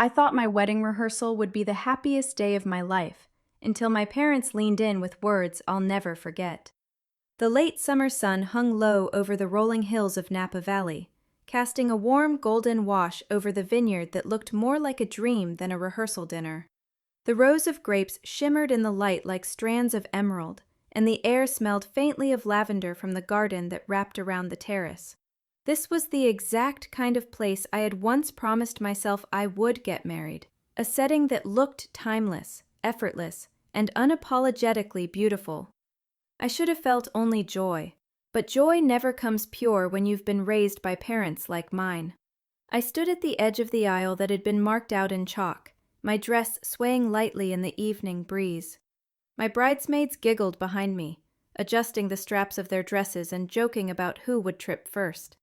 I thought my wedding rehearsal would be the happiest day of my life, until my parents leaned in with words I'll never forget. The late summer sun hung low over the rolling hills of Napa Valley, casting a warm golden wash over the vineyard that looked more like a dream than a rehearsal dinner. The rows of grapes shimmered in the light like strands of emerald, and the air smelled faintly of lavender from the garden that wrapped around the terrace. This was the exact kind of place I had once promised myself I would get married, a setting that looked timeless, effortless, and unapologetically beautiful. I should have felt only joy, but joy never comes pure when you've been raised by parents like mine. I stood at the edge of the aisle that had been marked out in chalk, my dress swaying lightly in the evening breeze. My bridesmaids giggled behind me, adjusting the straps of their dresses and joking about who would trip first.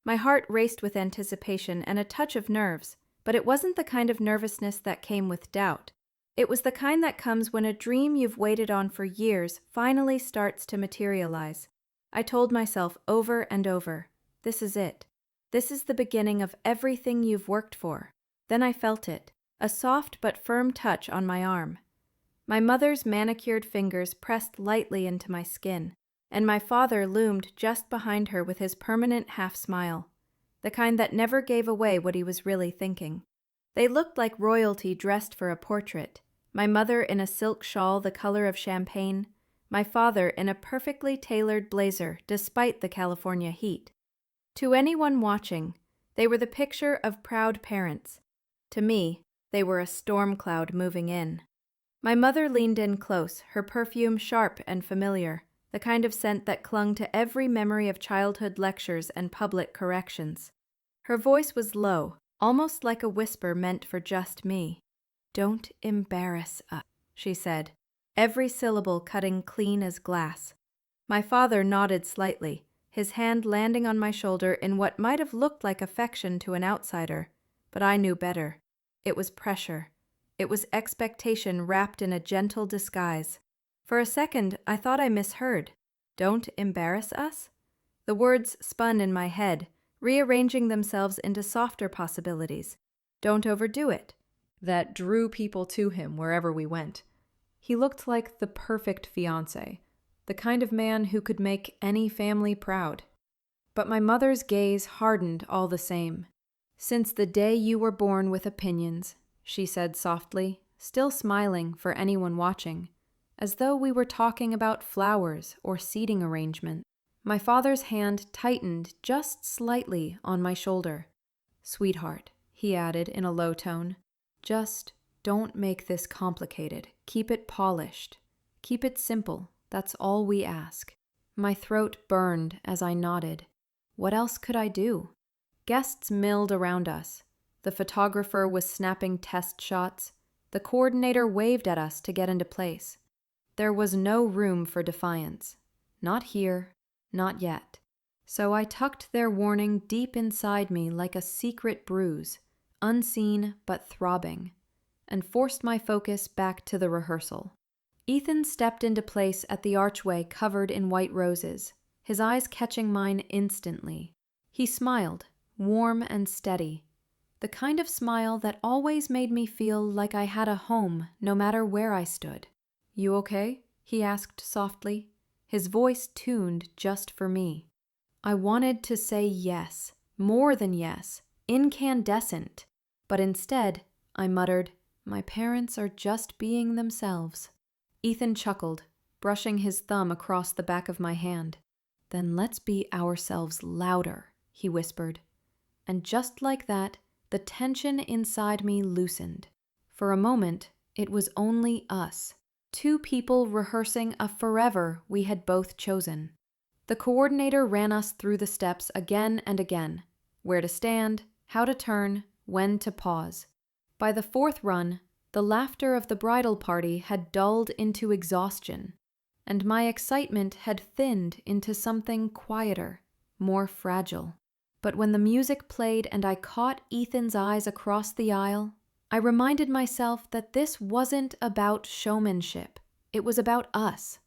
My heart raced with anticipation and a touch of nerves, but it wasn't the kind of nervousness that came with doubt. It was the kind that comes when a dream you've waited on for years finally starts to materialize. I told myself over and over, this is it. This is the beginning of everything you've worked for. Then I felt it, a soft but firm touch on my arm. My mother's manicured fingers pressed lightly into my skin, and my father loomed just behind her with his permanent half-smile, the kind that never gave away what he was really thinking. They looked like royalty dressed for a portrait, my mother in a silk shawl the color of champagne, my father in a perfectly tailored blazer despite the California heat. To anyone watching, they were the picture of proud parents. To me, they were a storm cloud moving in. My mother leaned in close, her perfume sharp and familiar, the kind of scent that clung to every memory of childhood lectures and public corrections. Her voice was low, almost like a whisper meant for just me. "Don't embarrass us," she said, every syllable cutting clean as glass. My father nodded slightly, his hand landing on my shoulder in what might have looked like affection to an outsider, but I knew better. It was pressure. It was expectation wrapped in a gentle disguise. For a second, I thought I misheard. "Don't embarrass us?" The words spun in my head, rearranging themselves into softer possibilities. "Don't overdo it." That drew people to him wherever we went. He looked like the perfect fiancé, the kind of man who could make any family proud. But my mother's gaze hardened all the same. "Since the day you were born with opinions," she said softly, still smiling for anyone watching, as though we were talking about flowers or seating arrangement. My father's hand tightened just slightly on my shoulder. "Sweetheart," he added in a low tone, "just don't make this complicated. Keep it polished. Keep it simple. That's all we ask." My throat burned as I nodded. What else could I do? Guests milled around us. The photographer was snapping test shots. The coordinator waved at us to get into place. There was no room for defiance. Not here, not yet. So I tucked their warning deep inside me like a secret bruise, unseen but throbbing, and forced my focus back to the rehearsal. Ethan stepped into place at the archway covered in white roses, his eyes catching mine instantly. He smiled, warm and steady, the kind of smile that always made me feel like I had a home no matter where I stood. "You okay?" he asked softly, his voice tuned just for me. I wanted to say yes, more than yes, incandescent, but instead I muttered, "My parents are just being themselves." Ethan chuckled, brushing his thumb across the back of my hand. "Then let's be ourselves louder," he whispered. And just like that, the tension inside me loosened. For a moment, it was only us, two people rehearsing a forever we had both chosen. The coordinator ran us through the steps again and again, where to stand, how to turn, when to pause. By the fourth run, the laughter of the bridal party had dulled into exhaustion, and my excitement had thinned into something quieter, more fragile. But when the music played and I caught Ethan's eyes across the aisle, I reminded myself that this wasn't about showmanship. It was about us,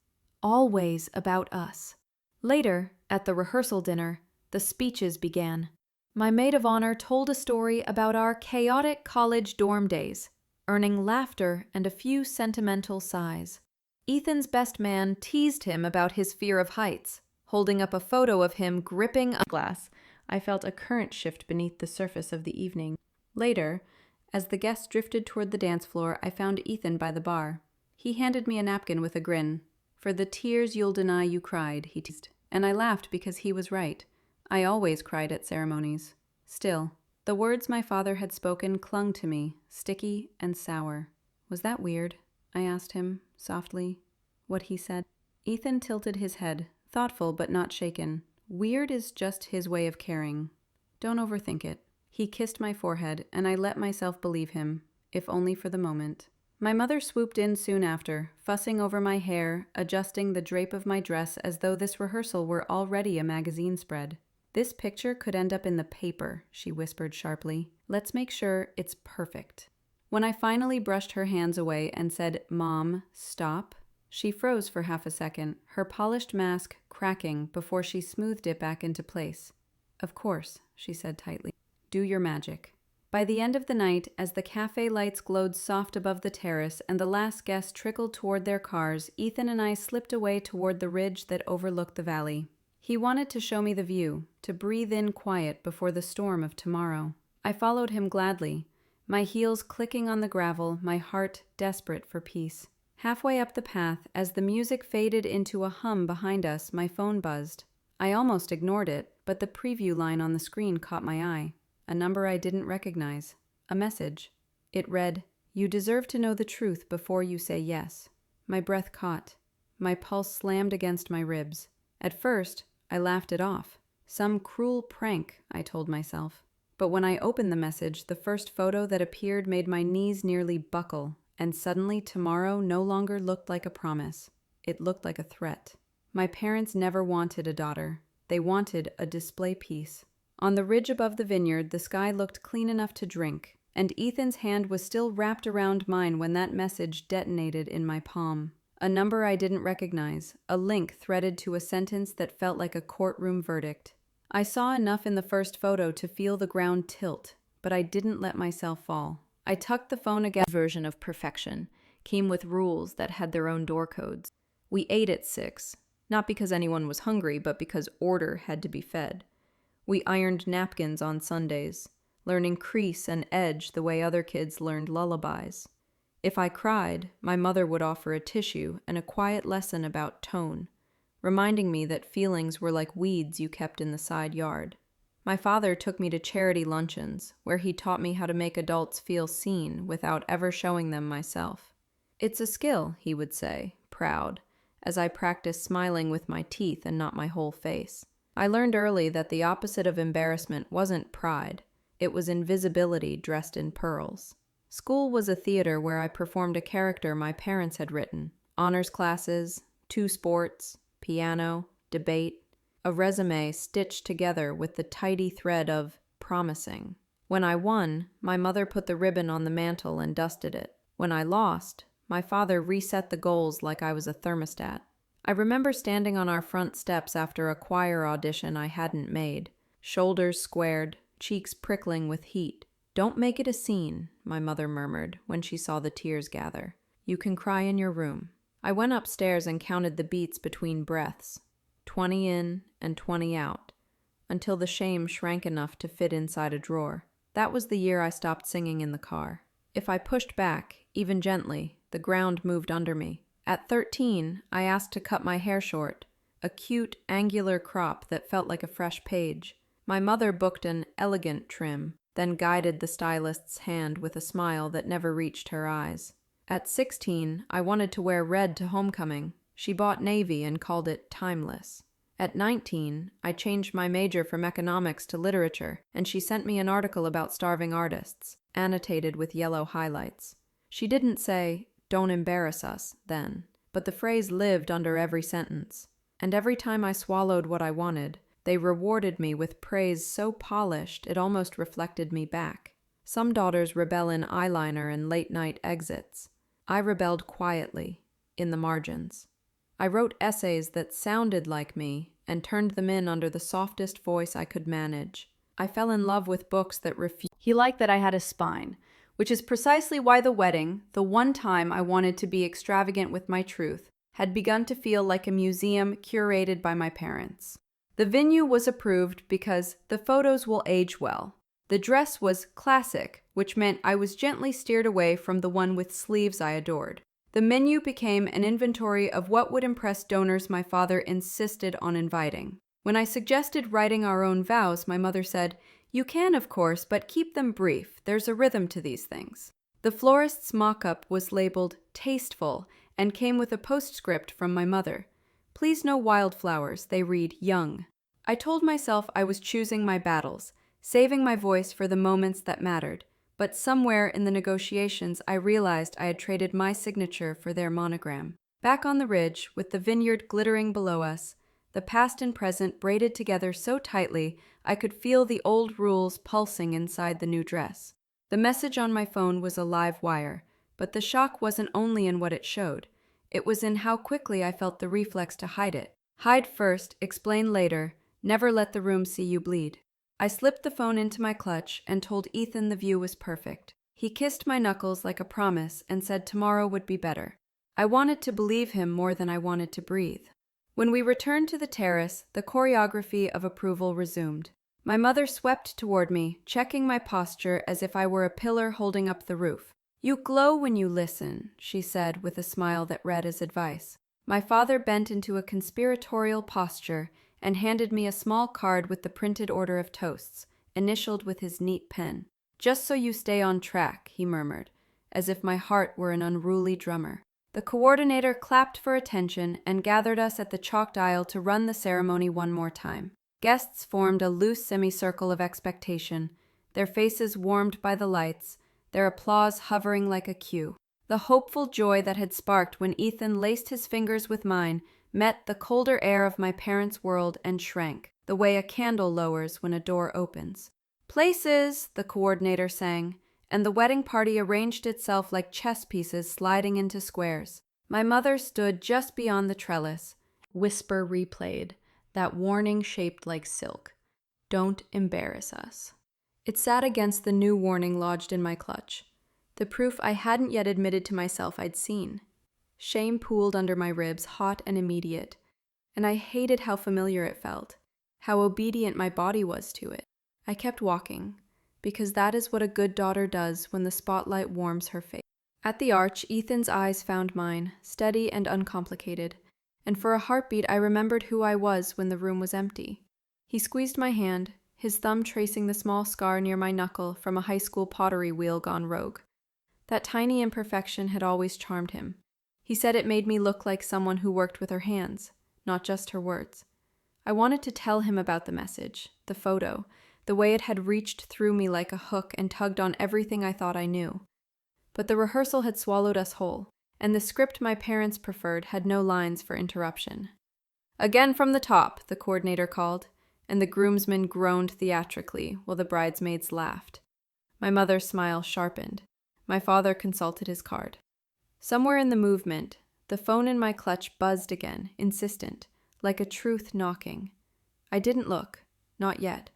always about us. Later, at the rehearsal dinner, the speeches began. My maid of honor told a story about our chaotic college dorm days, earning laughter and a few sentimental sighs. Ethan's best man teased him about his fear of heights, holding up a photo of him gripping a glass. I felt a current shift beneath the surface of the evening. Later, as the guests drifted toward the dance floor, I found Ethan by the bar. He handed me a napkin with a grin. "For the tears you'll deny you cried," he teased. And I laughed because he was right. I always cried at ceremonies. Still, the words my father had spoken clung to me, sticky and sour. "Was that weird?" I asked him, softly. What he said. Ethan tilted his head, thoughtful but not shaken. "Weird is just his way of caring. Don't overthink it." He kissed my forehead, and I let myself believe him, if only for the moment. My mother swooped in soon after, fussing over my hair, adjusting the drape of my dress as though this rehearsal were already a magazine spread. "This picture could end up in the paper," she whispered sharply. "Let's make sure it's perfect." When I finally brushed her hands away and said, "Mom, stop," she froze for half a second, her polished mask cracking before she smoothed it back into place. "Of course," she said tightly. "Do your magic." By the end of the night, as the cafe lights glowed soft above the terrace and the last guests trickled toward their cars, Ethan and I slipped away toward the ridge that overlooked the valley. He wanted to show me the view, to breathe in quiet before the storm of tomorrow. I followed him gladly, my heels clicking on the gravel, my heart desperate for peace. Halfway up the path, as the music faded into a hum behind us, my phone buzzed. I almost ignored it, but the preview line on the screen caught my eye. A number I didn't recognize. A message. It read, "You deserve to know the truth before you say yes." My breath caught. My pulse slammed against my ribs. At first, I laughed it off. Some cruel prank, I told myself. But when I opened the message, the first photo that appeared made my knees nearly buckle, and suddenly tomorrow no longer looked like a promise. It looked like a threat. My parents never wanted a daughter. They wanted a display piece. On the ridge above the vineyard, the sky looked clean enough to drink, and Ethan's hand was still wrapped around mine when that message detonated in my palm. A number I didn't recognize, a link threaded to a sentence that felt like a courtroom verdict. I saw enough in the first photo to feel the ground tilt, but I didn't let myself fall. I tucked the phone against the version of perfection, came with rules that had their own door codes. We ate at 6, not because anyone was hungry, but because order had to be fed. We ironed napkins on Sundays, learning crease and edge the way other kids learned lullabies. If I cried, my mother would offer a tissue and a quiet lesson about tone, reminding me that feelings were like weeds you kept in the side yard. My father took me to charity luncheons, where he taught me how to make adults feel seen without ever showing them myself. "It's a skill," he would say, proud, as I practiced smiling with my teeth and not my whole face. I learned early that the opposite of embarrassment wasn't pride. It was invisibility dressed in pearls. School was a theater where I performed a character my parents had written. Honors classes, 2 sports, piano, debate, a resume stitched together with the tidy thread of promising. When I won, my mother put the ribbon on the mantle and dusted it. When I lost, my father reset the goals like I was a thermostat. I remember standing on our front steps after a choir audition I hadn't made, shoulders squared, cheeks prickling with heat. "Don't make it a scene," my mother murmured when she saw the tears gather. "You can cry in your room." I went upstairs and counted the beats between breaths, 20 in and 20 out, until the shame shrank enough to fit inside a drawer. That was the year I stopped singing in the car. If I pushed back, even gently, the ground moved under me. At 13, I asked to cut my hair short, a cute, angular crop that felt like a fresh page. My mother booked an elegant trim, then guided the stylist's hand with a smile that never reached her eyes. At 16, I wanted to wear red to homecoming. She bought navy and called it timeless. At 19, I changed my major from economics to literature, and she sent me an article about starving artists, annotated with yellow highlights. She didn't say, "Don't embarrass us," then, but the phrase lived under every sentence. And every time I swallowed what I wanted, they rewarded me with praise so polished it almost reflected me back. Some daughters rebel in eyeliner and late-night exits. I rebelled quietly, in the margins. I wrote essays that sounded like me and turned them in under the softest voice I could manage. I fell in love with books that refused. He liked that I had a spine, which is precisely why the wedding, the one time I wanted to be extravagant with my truth, had begun to feel like a museum curated by my parents. The venue was approved because the photos will age well. The dress was classic, which meant I was gently steered away from the one with sleeves I adored. The menu became an inventory of what would impress donors my father insisted on inviting. When I suggested writing our own vows, my mother said, "You can, of course, but keep them brief. There's a rhythm to these things." The florist's mock-up was labeled tasteful and came with a postscript from my mother. "Please no wildflowers, they read young." I told myself I was choosing my battles, saving my voice for the moments that mattered, but somewhere in the negotiations I realized I had traded my signature for their monogram. Back on the ridge, with the vineyard glittering below us, the past and present braided together so tightly I could feel the old rules pulsing inside the new dress. The message on my phone was a live wire, but the shock wasn't only in what it showed. It was in how quickly I felt the reflex to hide it. Hide first, explain later, never let the room see you bleed. I slipped the phone into my clutch and told Ethan the view was perfect. He kissed my knuckles like a promise and said tomorrow would be better. I wanted to believe him more than I wanted to breathe. When we returned to the terrace, the choreography of approval resumed. My mother swept toward me, checking my posture as if I were a pillar holding up the roof. "You glow when you listen," she said with a smile that read as advice. My father bent into a conspiratorial posture and handed me a small card with the printed order of toasts, initialed with his neat pen. "Just so you stay on track," he murmured, as if my heart were an unruly drummer. The coordinator clapped for attention and gathered us at the chalked aisle to run the ceremony one more time. Guests formed a loose semicircle of expectation, their faces warmed by the lights, their applause hovering like a cue. The hopeful joy that had sparked when Ethan laced his fingers with mine met the colder air of my parents' world and shrank, the way a candle lowers when a door opens. "Places," the coordinator sang, and the wedding party arranged itself like chess pieces sliding into squares. My mother stood just beyond the trellis. Whisper replayed, that warning shaped like silk. "Don't embarrass us." It sat against the new warning lodged in my clutch, the proof I hadn't yet admitted to myself I'd seen. Shame pooled under my ribs, hot and immediate, and I hated how familiar it felt, how obedient my body was to it. I kept walking, because that is what a good daughter does when the spotlight warms her face. At the arch, Ethan's eyes found mine, steady and uncomplicated, and for a heartbeat I remembered who I was when the room was empty. He squeezed my hand, his thumb tracing the small scar near my knuckle from a high school pottery wheel gone rogue. That tiny imperfection had always charmed him. He said it made me look like someone who worked with her hands, not just her words. I wanted to tell him about the message, the photo, the way it had reached through me like a hook and tugged on everything I thought I knew. But the rehearsal had swallowed us whole, and the script my parents preferred had no lines for interruption. "Again from the top," the coordinator called, and the groomsmen groaned theatrically while the bridesmaids laughed. My mother's smile sharpened. My father consulted his card. Somewhere in the movement, the phone in my clutch buzzed again, insistent, like a truth knocking. I didn't look, not yet.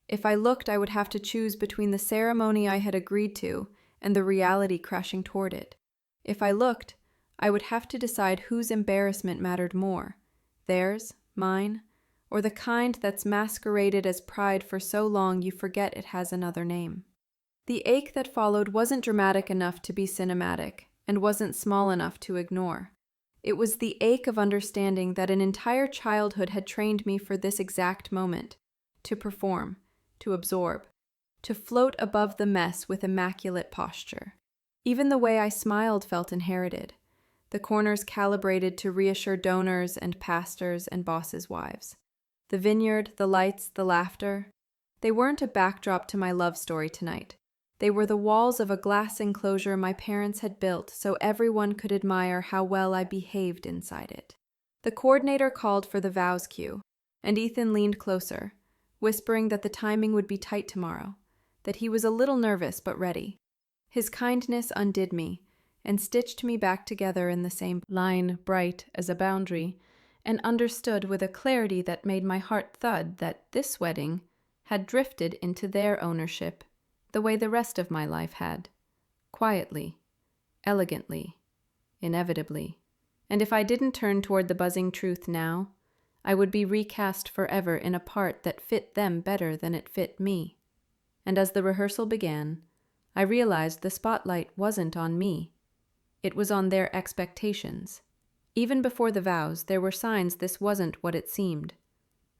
If I looked, I would have to choose between the ceremony I had agreed to and the reality crashing toward it. If I looked, I would have to decide whose embarrassment mattered more, theirs, mine, or the kind that's masqueraded as pride for so long you forget it has another name. The ache that followed wasn't dramatic enough to be cinematic, and wasn't small enough to ignore. It was the ache of understanding that an entire childhood had trained me for this exact moment, to perform, to absorb, to float above the mess with immaculate posture. Even the way I smiled felt inherited, the corners calibrated to reassure donors and pastors and bosses' wives. The vineyard, the lights, the laughter, they weren't a backdrop to my love story tonight. They were the walls of a glass enclosure my parents had built so everyone could admire how well I behaved inside it. The coordinator called for the vows cue, and Ethan leaned closer, whispering that the timing would be tight tomorrow, that he was a little nervous but ready. His kindness undid me, and stitched me back together in the same line bright as a boundary, and understood with a clarity that made my heart thud that this wedding had drifted into their ownership, the way the rest of my life had. Quietly, elegantly, inevitably. And if I didn't turn toward the buzzing truth now, I would be recast forever in a part that fit them better than it fit me. And as the rehearsal began, I realized the spotlight wasn't on me. It was on their expectations. Even before the vows, there were signs this wasn't what it seemed.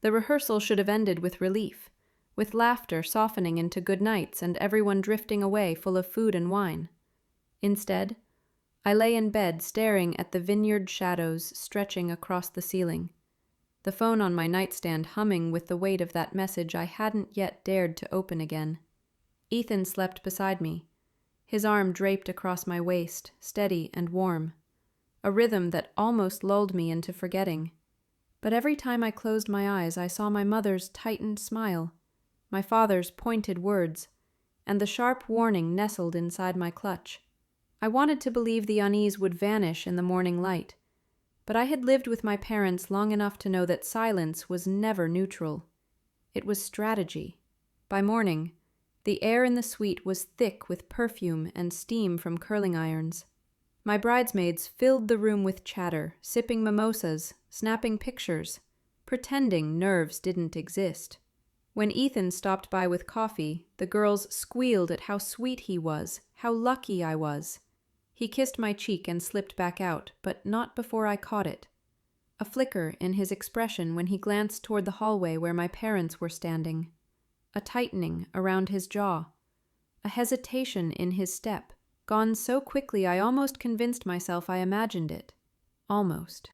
The rehearsal should have ended with relief, with laughter softening into good nights and everyone drifting away full of food and wine. Instead, I lay in bed staring at the vineyard shadows stretching across the ceiling, the phone on my nightstand humming with the weight of that message I hadn't yet dared to open again. Ethan slept beside me, his arm draped across my waist, steady and warm, a rhythm that almost lulled me into forgetting. But every time I closed my eyes, I saw my mother's tightened smile, my father's pointed words, and the sharp warning nestled inside my clutch. I wanted to believe the unease would vanish in the morning light, but I had lived with my parents long enough to know that silence was never neutral. It was strategy. By morning, the air in the suite was thick with perfume and steam from curling irons. My bridesmaids filled the room with chatter, sipping mimosas, snapping pictures, pretending nerves didn't exist. When Ethan stopped by with coffee, the girls squealed at how sweet he was, how lucky I was. He kissed my cheek and slipped back out, but not before I caught it. A flicker in his expression when he glanced toward the hallway where my parents were standing. A tightening around his jaw. A hesitation in his step, gone so quickly I almost convinced myself I imagined it. Almost.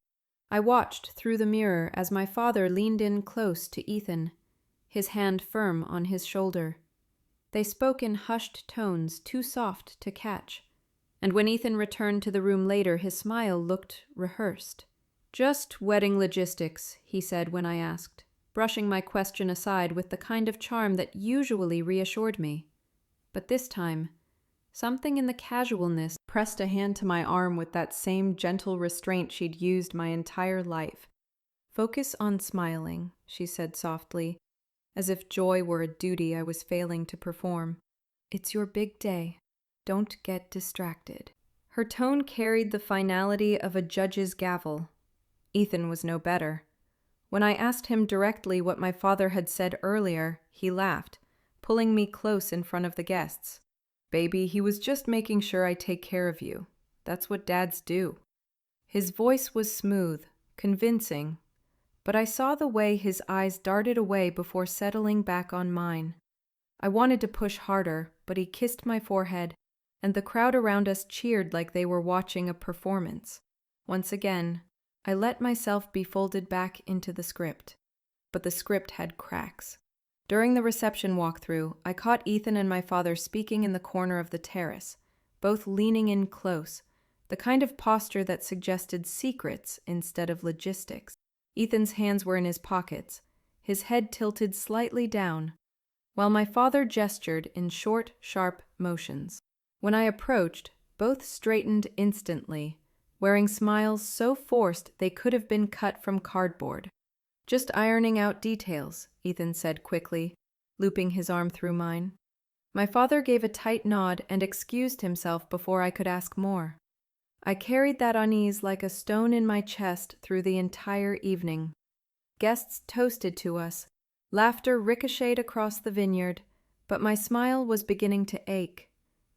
I watched through the mirror as my father leaned in close to Ethan, his hand firm on his shoulder. They spoke in hushed tones too soft to catch, and when Ethan returned to the room later, his smile looked rehearsed. "Just wedding logistics," he said when I asked, brushing my question aside with the kind of charm that usually reassured me. But this time, something in the casualness pressed a hand to my arm with that same gentle restraint she'd used my entire life. "Focus on smiling," she said softly, as if joy were a duty I was failing to perform. "It's your big day. Don't get distracted." Her tone carried the finality of a judge's gavel. Ethan was no better. When I asked him directly what my father had said earlier, he laughed, pulling me close in front of the guests. "Baby, he was just making sure I take care of you. That's what dads do." His voice was smooth, convincing, but I saw the way his eyes darted away before settling back on mine. I wanted to push harder, but he kissed my forehead, and the crowd around us cheered like they were watching a performance. Once again, I let myself be folded back into the script. But the script had cracks. During the reception walkthrough, I caught Ethan and my father speaking in the corner of the terrace, both leaning in close, the kind of posture that suggested secrets instead of logistics. Ethan's hands were in his pockets, his head tilted slightly down, while my father gestured in short, sharp motions. When I approached, both straightened instantly, wearing smiles so forced they could have been cut from cardboard. "Just ironing out details," Ethan said quickly, looping his arm through mine. My father gave a tight nod and excused himself before I could ask more. I carried that unease like a stone in my chest through the entire evening. Guests toasted to us, laughter ricocheted across the vineyard, but my smile was beginning to ache.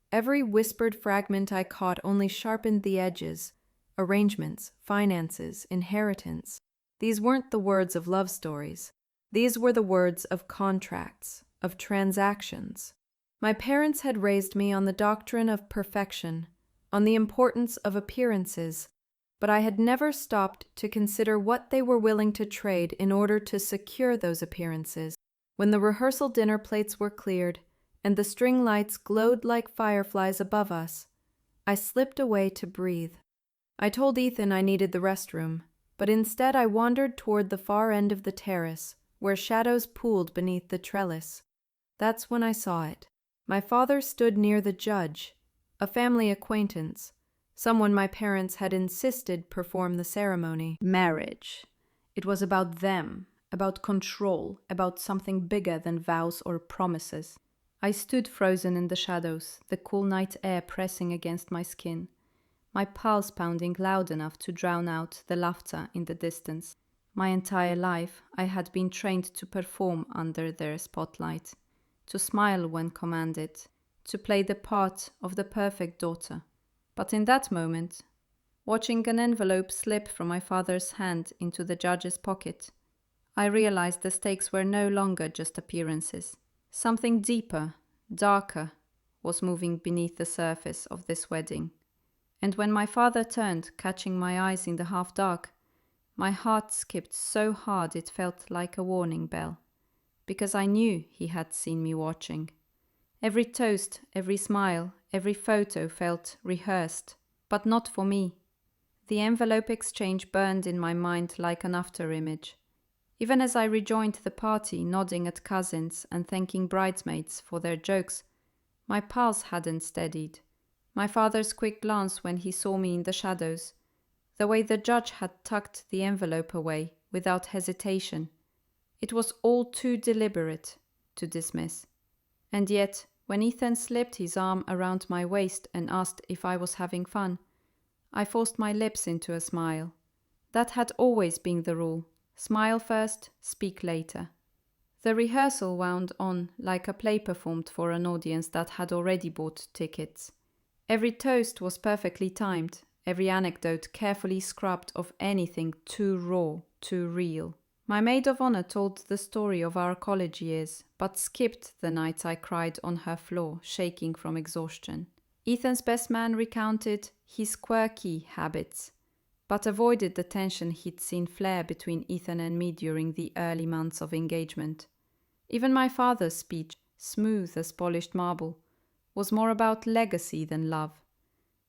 Every whispered fragment I caught only sharpened the edges. Arrangements, finances, inheritance. These weren't the words of love stories. These were the words of contracts, of transactions. My parents had raised me on the doctrine of perfection, on the importance of appearances, but I had never stopped to consider what they were willing to trade in order to secure those appearances. When the rehearsal dinner plates were cleared, and the string lights glowed like fireflies above us, I slipped away to breathe. I told Ethan I needed the restroom, but instead I wandered toward the far end of the terrace, where shadows pooled beneath the trellis. That's when I saw it. My father stood near the judge, a family acquaintance, someone my parents had insisted perform the ceremony. Marriage. It was about them, about control, about something bigger than vows or promises. I stood frozen in the shadows, the cool night air pressing against my skin, my pulse pounding loud enough to drown out the laughter in the distance. My entire life I had been trained to perform under their spotlight, to smile when commanded, to play the part of the perfect daughter. But in that moment, watching an envelope slip from my father's hand into the judge's pocket, I realized the stakes were no longer just appearances. Something deeper, darker, was moving beneath the surface of this wedding. And when my father turned, catching my eyes in the half-dark, my heart skipped so hard it felt like a warning bell, because I knew he had seen me watching. Every toast, every smile, every photo felt rehearsed, but not for me. The envelope exchange burned in my mind like an after-image. Even as I rejoined the party, nodding at cousins and thanking bridesmaids for their jokes, my pulse hadn't steadied. My father's quick glance when he saw me in the shadows, the way the judge had tucked the envelope away without hesitation, it was all too deliberate to dismiss. And yet, when Ethan slipped his arm around my waist and asked if I was having fun, I forced my lips into a smile. That had always been the rule. Smile first, speak later. The rehearsal wound on like a play performed for an audience that had already bought tickets. Every toast was perfectly timed, every anecdote carefully scrubbed of anything too raw, too real. My maid of honor told the story of our college years, but skipped the nights I cried on her floor, shaking from exhaustion. Ethan's best man recounted his quirky habits, but avoided the tension he'd seen flare between Ethan and me during the early months of engagement. Even my father's speech, smooth as polished marble, was more about legacy than love.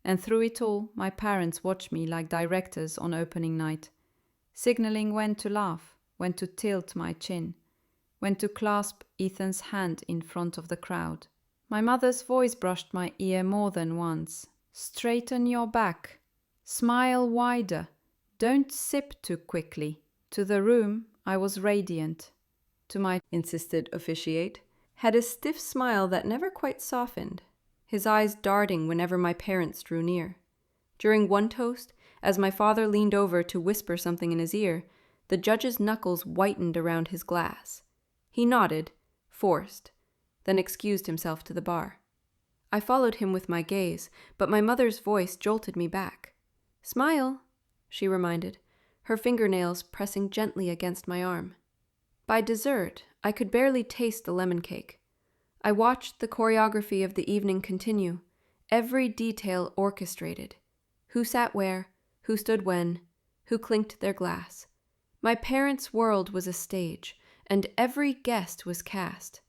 And through it all, my parents watched me like directors on opening night, signaling when to laugh, when to tilt my chin, when to clasp Ethan's hand in front of the crowd. My mother's voice brushed my ear more than once. Straighten your back. Smile wider. Don't sip too quickly. To the room, I was radiant. To my insisted officiate, had a stiff smile that never quite softened, his eyes darting whenever my parents drew near. During one toast, as my father leaned over to whisper something in his ear, the judge's knuckles whitened around his glass. He nodded, forced, then excused himself to the bar. I followed him with my gaze, but my mother's voice jolted me back. "Smile," she reminded, her fingernails pressing gently against my arm. By dessert, I could barely taste the lemon cake. I watched the choreography of the evening continue, every detail orchestrated. Who sat where, who stood when, who clinked their glass. My parents' world was a stage, and every guest was cast.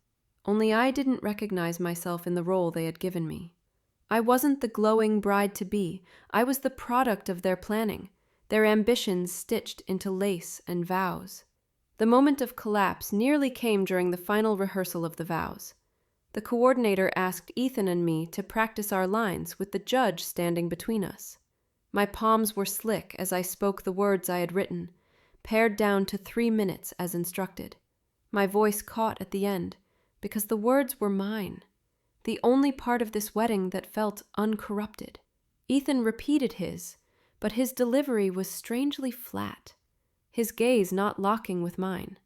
Only I didn't recognize myself in the role they had given me. I wasn't the glowing bride-to-be. I was the product of their planning, their ambitions stitched into lace and vows. The moment of collapse nearly came during the final rehearsal of the vows. The coordinator asked Ethan and me to practice our lines with the judge standing between us. My palms were slick as I spoke the words I had written, pared down to 3 minutes as instructed. My voice caught at the end, because the words were mine, the only part of this wedding that felt uncorrupted. Ethan repeated his, but his delivery was strangely flat, his gaze not locking with mine.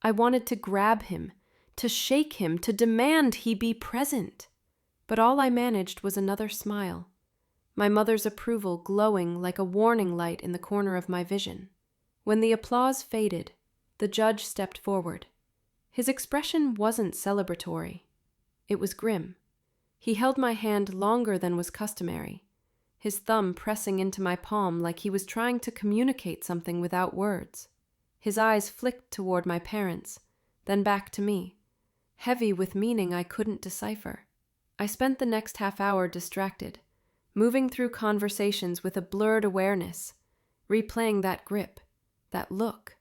I wanted to grab him, to shake him, to demand he be present. But all I managed was another smile, my mother's approval glowing like a warning light in the corner of my vision. When the applause faded, the judge stepped forward. His expression wasn't celebratory. It was grim. He held my hand longer than was customary, his thumb pressing into my palm like he was trying to communicate something without words. His eyes flicked toward my parents, then back to me, heavy with meaning I couldn't decipher. I spent the next half hour distracted, moving through conversations with a blurred awareness, replaying that grip, that look.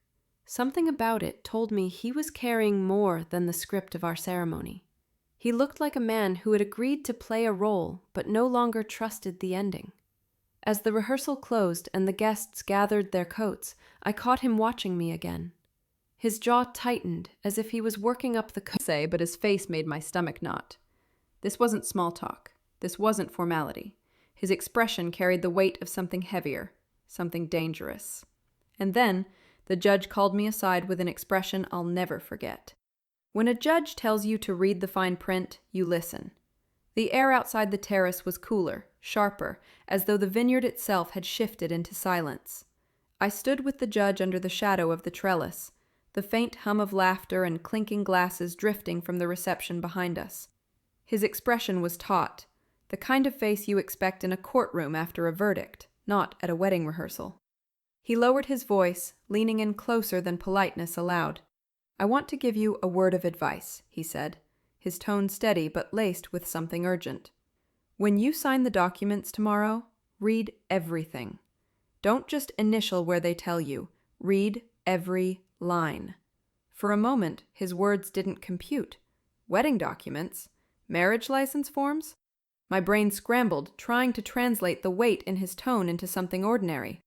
Something about it told me he was carrying more than the script of our ceremony. He looked like a man who had agreed to play a role but no longer trusted the ending. As the rehearsal closed and the guests gathered their coats, I caught him watching me again. His jaw tightened, as if he was working up the say, but his face made my stomach knot. This wasn't small talk. This wasn't formality. His expression carried the weight of something heavier, something dangerous. And then, the judge called me aside with an expression I'll never forget. When a judge tells you to read the fine print, you listen. The air outside the terrace was cooler, sharper, as though the vineyard itself had shifted into silence. I stood with the judge under the shadow of the trellis, the faint hum of laughter and clinking glasses drifting from the reception behind us. His expression was taut, the kind of face you expect in a courtroom after a verdict, not at a wedding rehearsal. He lowered his voice, leaning in closer than politeness allowed. "I want to give you a word of advice," he said, his tone steady but laced with something urgent. "When you sign the documents tomorrow, read everything. Don't just initial where they tell you. Read every line." For a moment, his words didn't compute. Wedding documents? Marriage license forms? My brain scrambled, trying to translate the weight in his tone into something ordinary.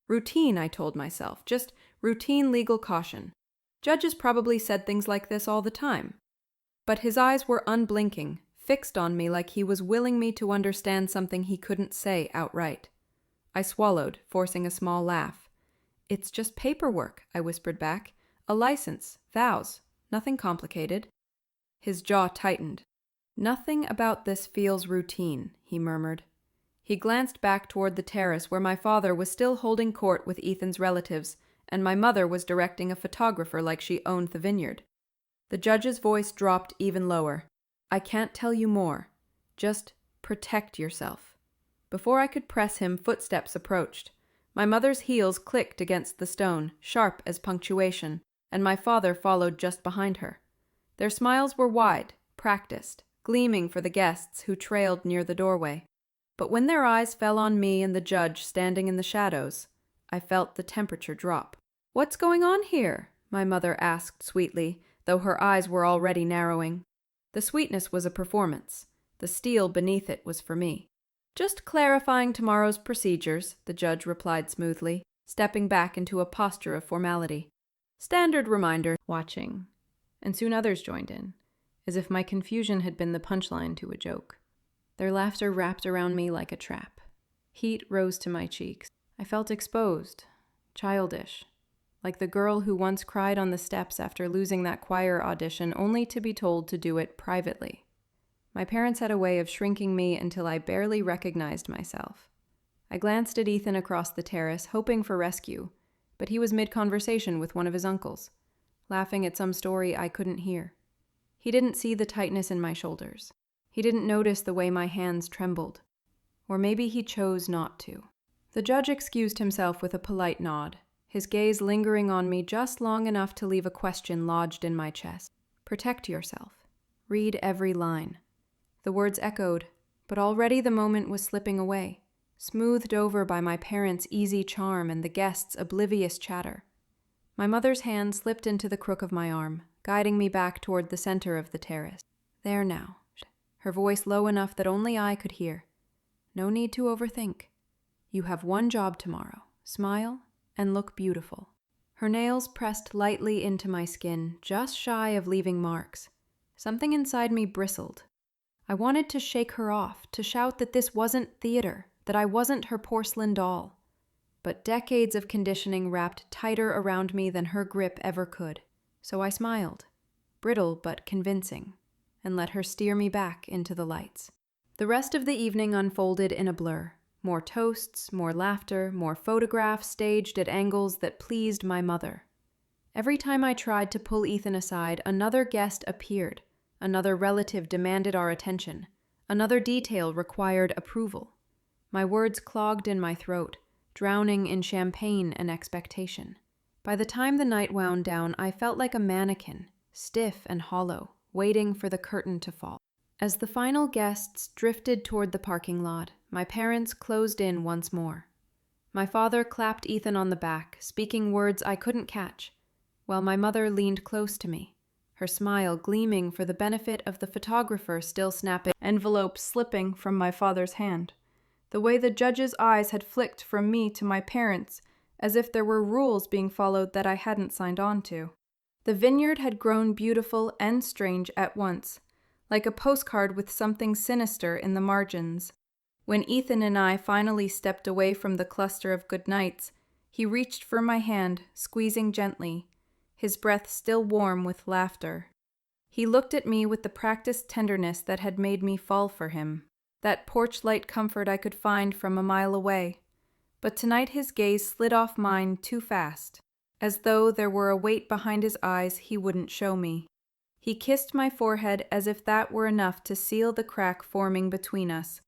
Routine, I told myself, just routine legal caution. Judges probably said things like this all the time. But his eyes were unblinking, fixed on me like he was willing me to understand something he couldn't say outright. I swallowed, forcing a small laugh. "It's just paperwork," I whispered back. "A license, vows, nothing complicated." His jaw tightened. "Nothing about this feels routine," he murmured. He glanced back toward the terrace where my father was still holding court with Ethan's relatives, and my mother was directing a photographer like she owned the vineyard. The judge's voice dropped even lower. "I can't tell you more. Just protect yourself." Before I could press him, footsteps approached. My mother's heels clicked against the stone, sharp as punctuation, and my father followed just behind her. Their smiles were wide, practiced, gleaming for the guests who trailed near the doorway. But when their eyes fell on me and the judge standing in the shadows, I felt the temperature drop. "What's going on here?" my mother asked sweetly, though her eyes were already narrowing. The sweetness was a performance. The steel beneath it was for me. "Just clarifying tomorrow's procedures," the judge replied smoothly, stepping back into a posture of formality. "Standard reminder." Watching. And soon others joined in, as if my confusion had been the punchline to a joke. Their laughter wrapped around me like a trap. Heat rose to my cheeks. I felt exposed, childish, like the girl who once cried on the steps after losing that choir audition only to be told to do it privately. My parents had a way of shrinking me until I barely recognized myself. I glanced at Ethan across the terrace, hoping for rescue, but he was mid-conversation with one of his uncles, laughing at some story I couldn't hear. He didn't see the tightness in my shoulders. He didn't notice the way my hands trembled. Or maybe he chose not to. The judge excused himself with a polite nod, his gaze lingering on me just long enough to leave a question lodged in my chest. "Protect yourself. Read every line." The words echoed, but already the moment was slipping away, smoothed over by my parents' easy charm and the guests' oblivious chatter. My mother's hand slipped into the crook of my arm, guiding me back toward the center of the terrace. "There now," her voice low enough that only I could hear. "No need to overthink. You have one job tomorrow. Smile and look beautiful." Her nails pressed lightly into my skin, just shy of leaving marks. Something inside me bristled. I wanted to shake her off, to shout that this wasn't theater, that I wasn't her porcelain doll. But decades of conditioning wrapped tighter around me than her grip ever could. So I smiled, brittle but convincing, and let her steer me back into the lights. The rest of the evening unfolded in a blur. More toasts, more laughter, more photographs staged at angles that pleased my mother. Every time I tried to pull Ethan aside, another guest appeared. Another relative demanded our attention. Another detail required approval. My words clogged in my throat, drowning in champagne and expectation. By the time the night wound down, I felt like a mannequin, stiff and hollow, waiting for the curtain to fall. As the final guests drifted toward the parking lot, my parents closed in once more. My father clapped Ethan on the back, speaking words I couldn't catch, while my mother leaned close to me, her smile gleaming for the benefit of the photographer still snapping envelopes slipping from my father's hand. The way the judge's eyes had flicked from me to my parents, as if there were rules being followed that I hadn't signed on to. The vineyard had grown beautiful and strange at once, like a postcard with something sinister in the margins. When Ethan and I finally stepped away from the cluster of goodnights, he reached for my hand, squeezing gently, his breath still warm with laughter. He looked at me with the practiced tenderness that had made me fall for him, that porch-light comfort I could find from a mile away. But tonight his gaze slid off mine too fast, as though there were a weight behind his eyes he wouldn't show me. He kissed my forehead as if that were enough to seal the crack forming between us,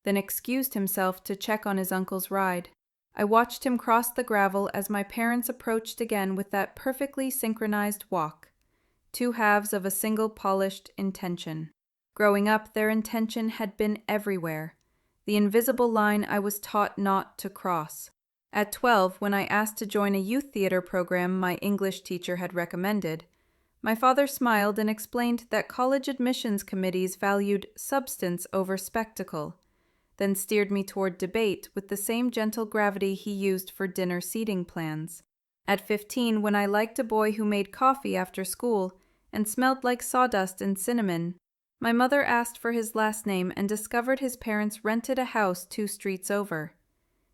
then excused himself to check on his uncle's ride. I watched him cross the gravel as my parents approached again with that perfectly synchronized walk, two halves of a single polished intention. Growing up, their intention had been everywhere, the invisible line I was taught not to cross. At 12, when I asked to join a youth theater program my English teacher had recommended, my father smiled and explained that college admissions committees valued substance over spectacle, then steered me toward debate with the same gentle gravity he used for dinner seating plans. At 15, when I liked a boy who made coffee after school and smelled like sawdust and cinnamon, my mother asked for his last name and discovered his parents rented a house 2 streets over.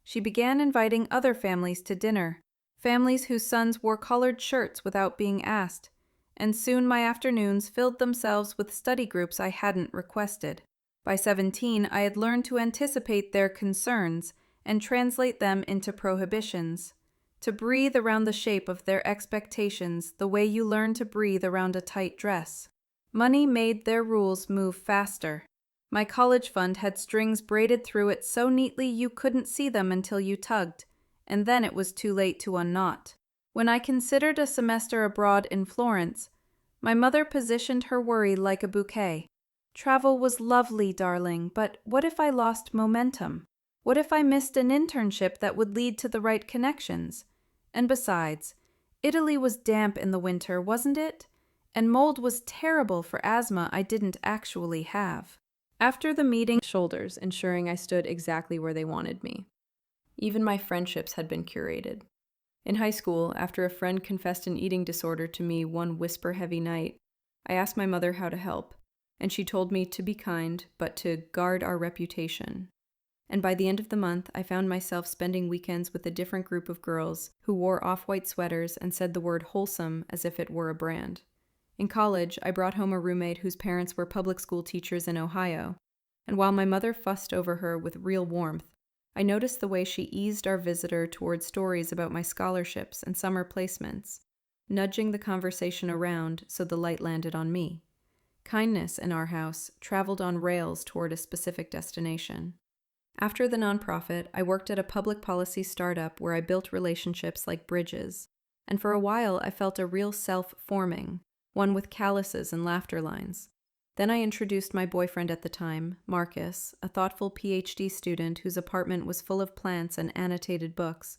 She began inviting other families to dinner, families whose sons wore collared shirts without being asked, and soon my afternoons filled themselves with study groups I hadn't requested. By 17, I had learned to anticipate their concerns and translate them into prohibitions, to breathe around the shape of their expectations the way you learn to breathe around a tight dress. Money made their rules move faster. My college fund had strings braided through it so neatly you couldn't see them until you tugged, and then it was too late to unknot. When I considered a semester abroad in Florence, my mother positioned her worry like a bouquet. Travel was lovely, darling, but what if I lost momentum? What if I missed an internship that would lead to the right connections? And besides, Italy was damp in the winter, wasn't it? And mold was terrible for asthma I didn't actually have. After the meeting, shoulders, ensuring I stood exactly where they wanted me. Even my friendships had been curated. In high school, after a friend confessed an eating disorder to me one whisper-heavy night, I asked my mother how to help, and she told me to be kind, but to guard our reputation. And by the end of the month, I found myself spending weekends with a different group of girls who wore off-white sweaters and said the word wholesome as if it were a brand. In college, I brought home a roommate whose parents were public school teachers in Ohio, and while my mother fussed over her with real warmth, I noticed the way she eased our visitor toward stories about my scholarships and summer placements, nudging the conversation around so the light landed on me. Kindness in our house traveled on rails toward a specific destination. After the nonprofit, I worked at a public policy startup where I built relationships like bridges, and for a while I felt a real self forming, one with calluses and laughter lines. Then I introduced my boyfriend at the time, Marcus, a thoughtful PhD student whose apartment was full of plants and annotated books,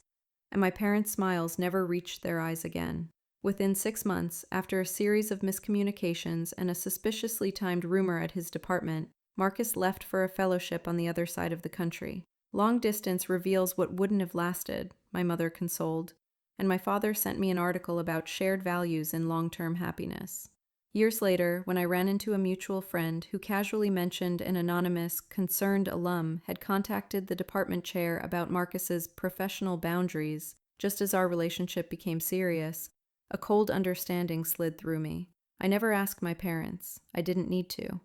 and my parents' smiles never reached their eyes again. Within 6 months, after a series of miscommunications and a suspiciously timed rumor at his department, Marcus left for a fellowship on the other side of the country. Long distance reveals what wouldn't have lasted, my mother consoled, and my father sent me an article about shared values in long-term happiness. Years later, when I ran into a mutual friend who casually mentioned an anonymous, concerned alum had contacted the department chair about Marcus's professional boundaries, just as our relationship became serious, a cold understanding slid through me. I never asked my parents. I didn't need to.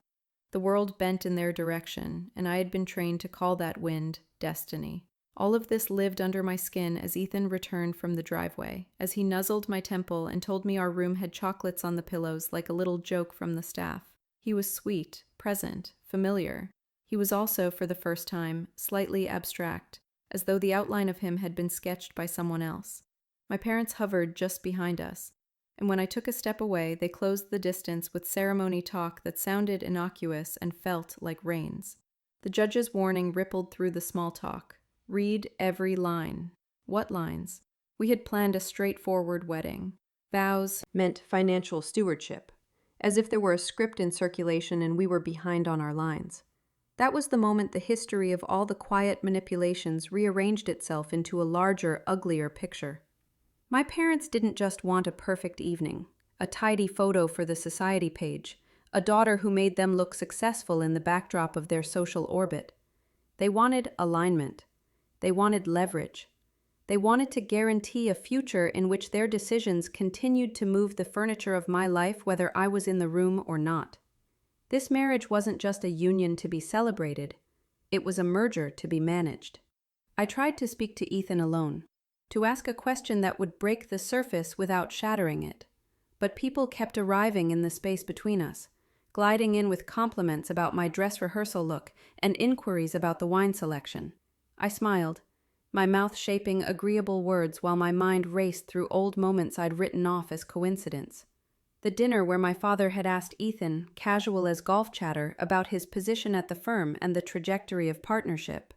The world bent in their direction, and I had been trained to call that wind destiny. All of this lived under my skin as Ethan returned from the driveway, as he nuzzled my temple and told me our room had chocolates on the pillows like a little joke from the staff. He was sweet, present, familiar. He was also, for the first time, slightly abstract, as though the outline of him had been sketched by someone else. My parents hovered just behind us, and when I took a step away, they closed the distance with ceremony talk that sounded innocuous and felt like reins. The judge's warning rippled through the small talk. Read every line. What lines? We had planned a straightforward wedding. Vows meant financial stewardship, as if there were a script in circulation and we were behind on our lines. That was the moment the history of all the quiet manipulations rearranged itself into a larger, uglier picture. My parents didn't just want a perfect evening. a tidy photo for the society page, a daughter who made them look successful in the backdrop of their social orbit. They wanted alignment. They wanted leverage. They wanted to guarantee a future in which their decisions continued to move the furniture of my life whether I was in the room or not. This marriage wasn't just a union to be celebrated, it was a merger to be managed. I tried to speak to Ethan alone, to ask a question that would break the surface without shattering it. But people kept arriving in the space between us, gliding in with compliments about my dress rehearsal look and inquiries about the wine selection. I smiled, my mouth shaping agreeable words while my mind raced through old moments I'd written off as coincidence. The dinner where my father had asked Ethan, casual as golf chatter, about his position at the firm and the trajectory of partnership.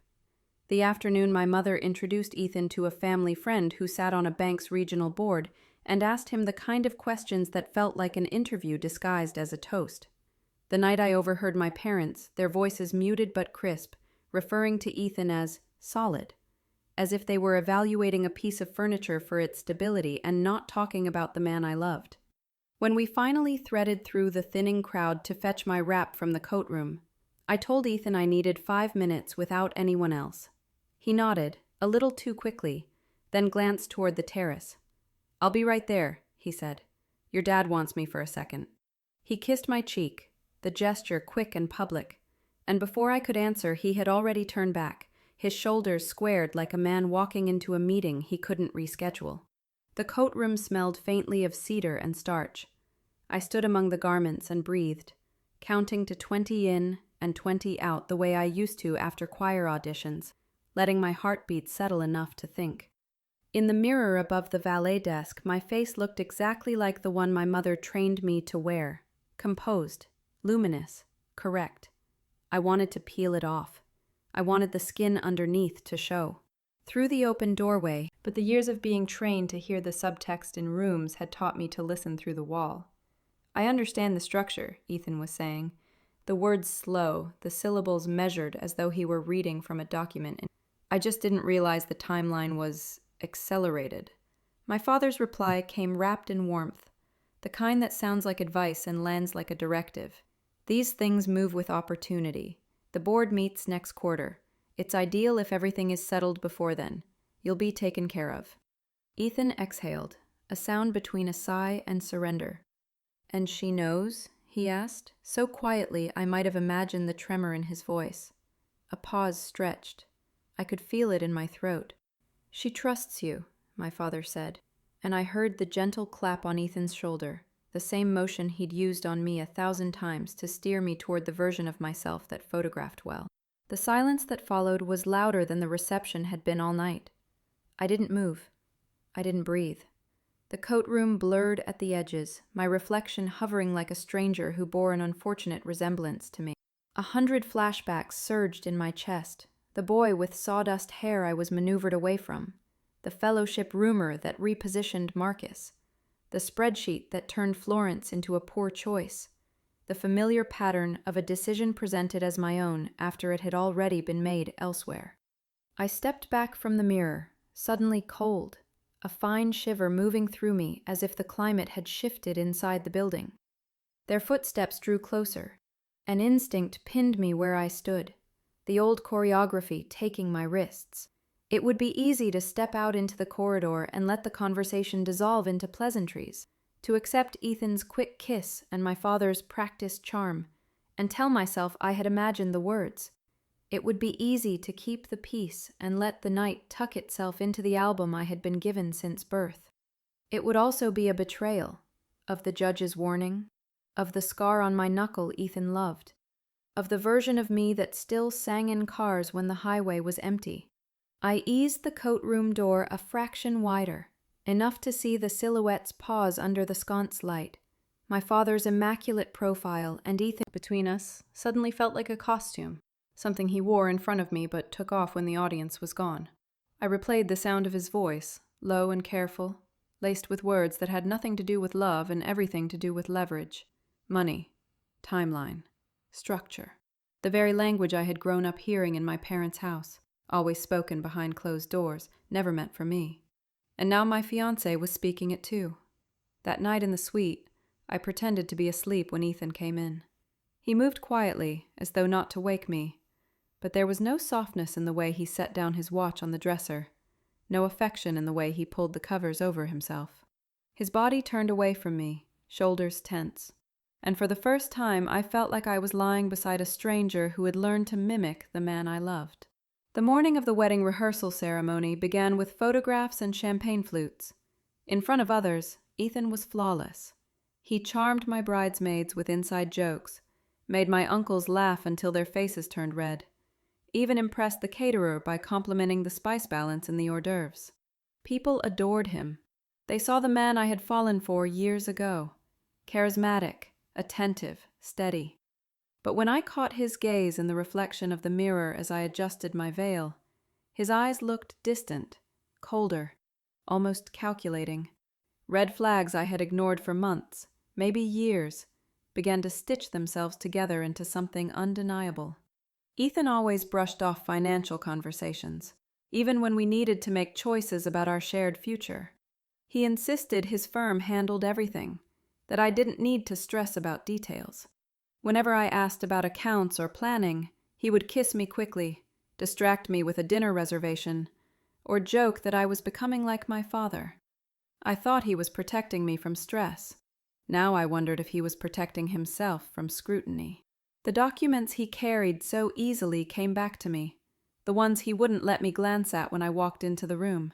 The afternoon my mother introduced Ethan to a family friend who sat on a bank's regional board and asked him the kind of questions that felt like an interview disguised as a toast. The night I overheard my parents, their voices muted but crisp, referring to Ethan as solid, as if they were evaluating a piece of furniture for its stability and not talking about the man I loved. When we finally threaded through the thinning crowd to fetch my wrap from the coat room, I told Ethan I needed 5 minutes without anyone else. He nodded, a little too quickly, then glanced toward the terrace. "I'll be right there," he said. "Your dad wants me for a second." He kissed my cheek, the gesture quick and public, and before I could answer he had already turned back, his shoulders squared like a man walking into a meeting he couldn't reschedule. The coat room smelled faintly of cedar and starch. I stood among the garments and breathed, counting to 20 in and 20 out the way I used to after choir auditions, letting my heartbeat settle enough to think. In the mirror above the valet desk, my face looked exactly like the one my mother trained me to wear. Composed, luminous, correct. I wanted to peel it off. I wanted the skin underneath to show. Through the open doorway, but the years of being trained to hear the subtext in rooms had taught me to listen through the wall. "I understand the structure," Ethan was saying, the words slow, the syllables measured as though he were reading from a document. "I just didn't realize the timeline was accelerated." My father's reply came wrapped in warmth, the kind that sounds like advice and lands like a directive. "These things move with opportunity. The board meets next quarter. It's ideal if everything is settled before then. You'll be taken care of." Ethan exhaled, a sound between a sigh and surrender. "And she knows?" he asked, so quietly I might have imagined the tremor in his voice. A pause stretched. I could feel it in my throat. "She trusts you," my father said, and I heard the gentle clap on Ethan's shoulder, the same motion he'd used on me 1,000 times to steer me toward the version of myself that photographed well. The silence that followed was louder than the reception had been all night. I didn't move. I didn't breathe. The coat room blurred at the edges, my reflection hovering like a stranger who bore an unfortunate resemblance to me. 100 flashbacks surged in my chest. The boy with sawdust hair I was maneuvered away from. The fellowship rumor that repositioned Marcus. The spreadsheet that turned Florence into a poor choice. The familiar pattern of a decision presented as my own after it had already been made elsewhere. I stepped back from the mirror, suddenly cold, a fine shiver moving through me as if the climate had shifted inside the building. Their footsteps drew closer. An instinct pinned me where I stood, the old choreography taking my wrists. It would be easy to step out into the corridor and let the conversation dissolve into pleasantries, to accept Ethan's quick kiss and my father's practiced charm, and tell myself I had imagined the words. It would be easy to keep the peace and let the night tuck itself into the album I had been given since birth. It would also be a betrayal of the judge's warning, of the scar on my knuckle Ethan loved, of the version of me that still sang in cars when the highway was empty. I eased the coat room door a fraction wider, enough to see the silhouettes pause under the sconce light. My father's immaculate profile and Ethan between us suddenly felt like a costume, something he wore in front of me but took off when the audience was gone. I replayed the sound of his voice, low and careful, laced with words that had nothing to do with love and everything to do with leverage, money, timeline, structure. The very language I had grown up hearing in my parents' house, always spoken behind closed doors, never meant for me. And now my fiancé was speaking it too. That night in the suite, I pretended to be asleep when Ethan came in. He moved quietly, as though not to wake me, but there was no softness in the way he set down his watch on the dresser, no affection in the way he pulled the covers over himself. His body turned away from me, shoulders tense, and for the first time I felt like I was lying beside a stranger who had learned to mimic the man I loved. The morning of the wedding rehearsal ceremony began with photographs and champagne flutes. In front of others, Ethan was flawless. He charmed my bridesmaids with inside jokes, made my uncles laugh until their faces turned red, even impressed the caterer by complimenting the spice balance in the hors d'oeuvres. People adored him. They saw the man I had fallen for years ago, charismatic, attentive, steady. But when I caught his gaze in the reflection of the mirror as I adjusted my veil, his eyes looked distant, colder, almost calculating. Red flags I had ignored for months, maybe years, began to stitch themselves together into something undeniable. Ethan always brushed off financial conversations, even when we needed to make choices about our shared future. He insisted his firm handled everything, that I didn't need to stress about details. Whenever I asked about accounts or planning, he would kiss me quickly, distract me with a dinner reservation, or joke that I was becoming like my father. I thought he was protecting me from stress. Now I wondered if he was protecting himself from scrutiny. The documents he carried so easily came back to me, the ones he wouldn't let me glance at when I walked into the room.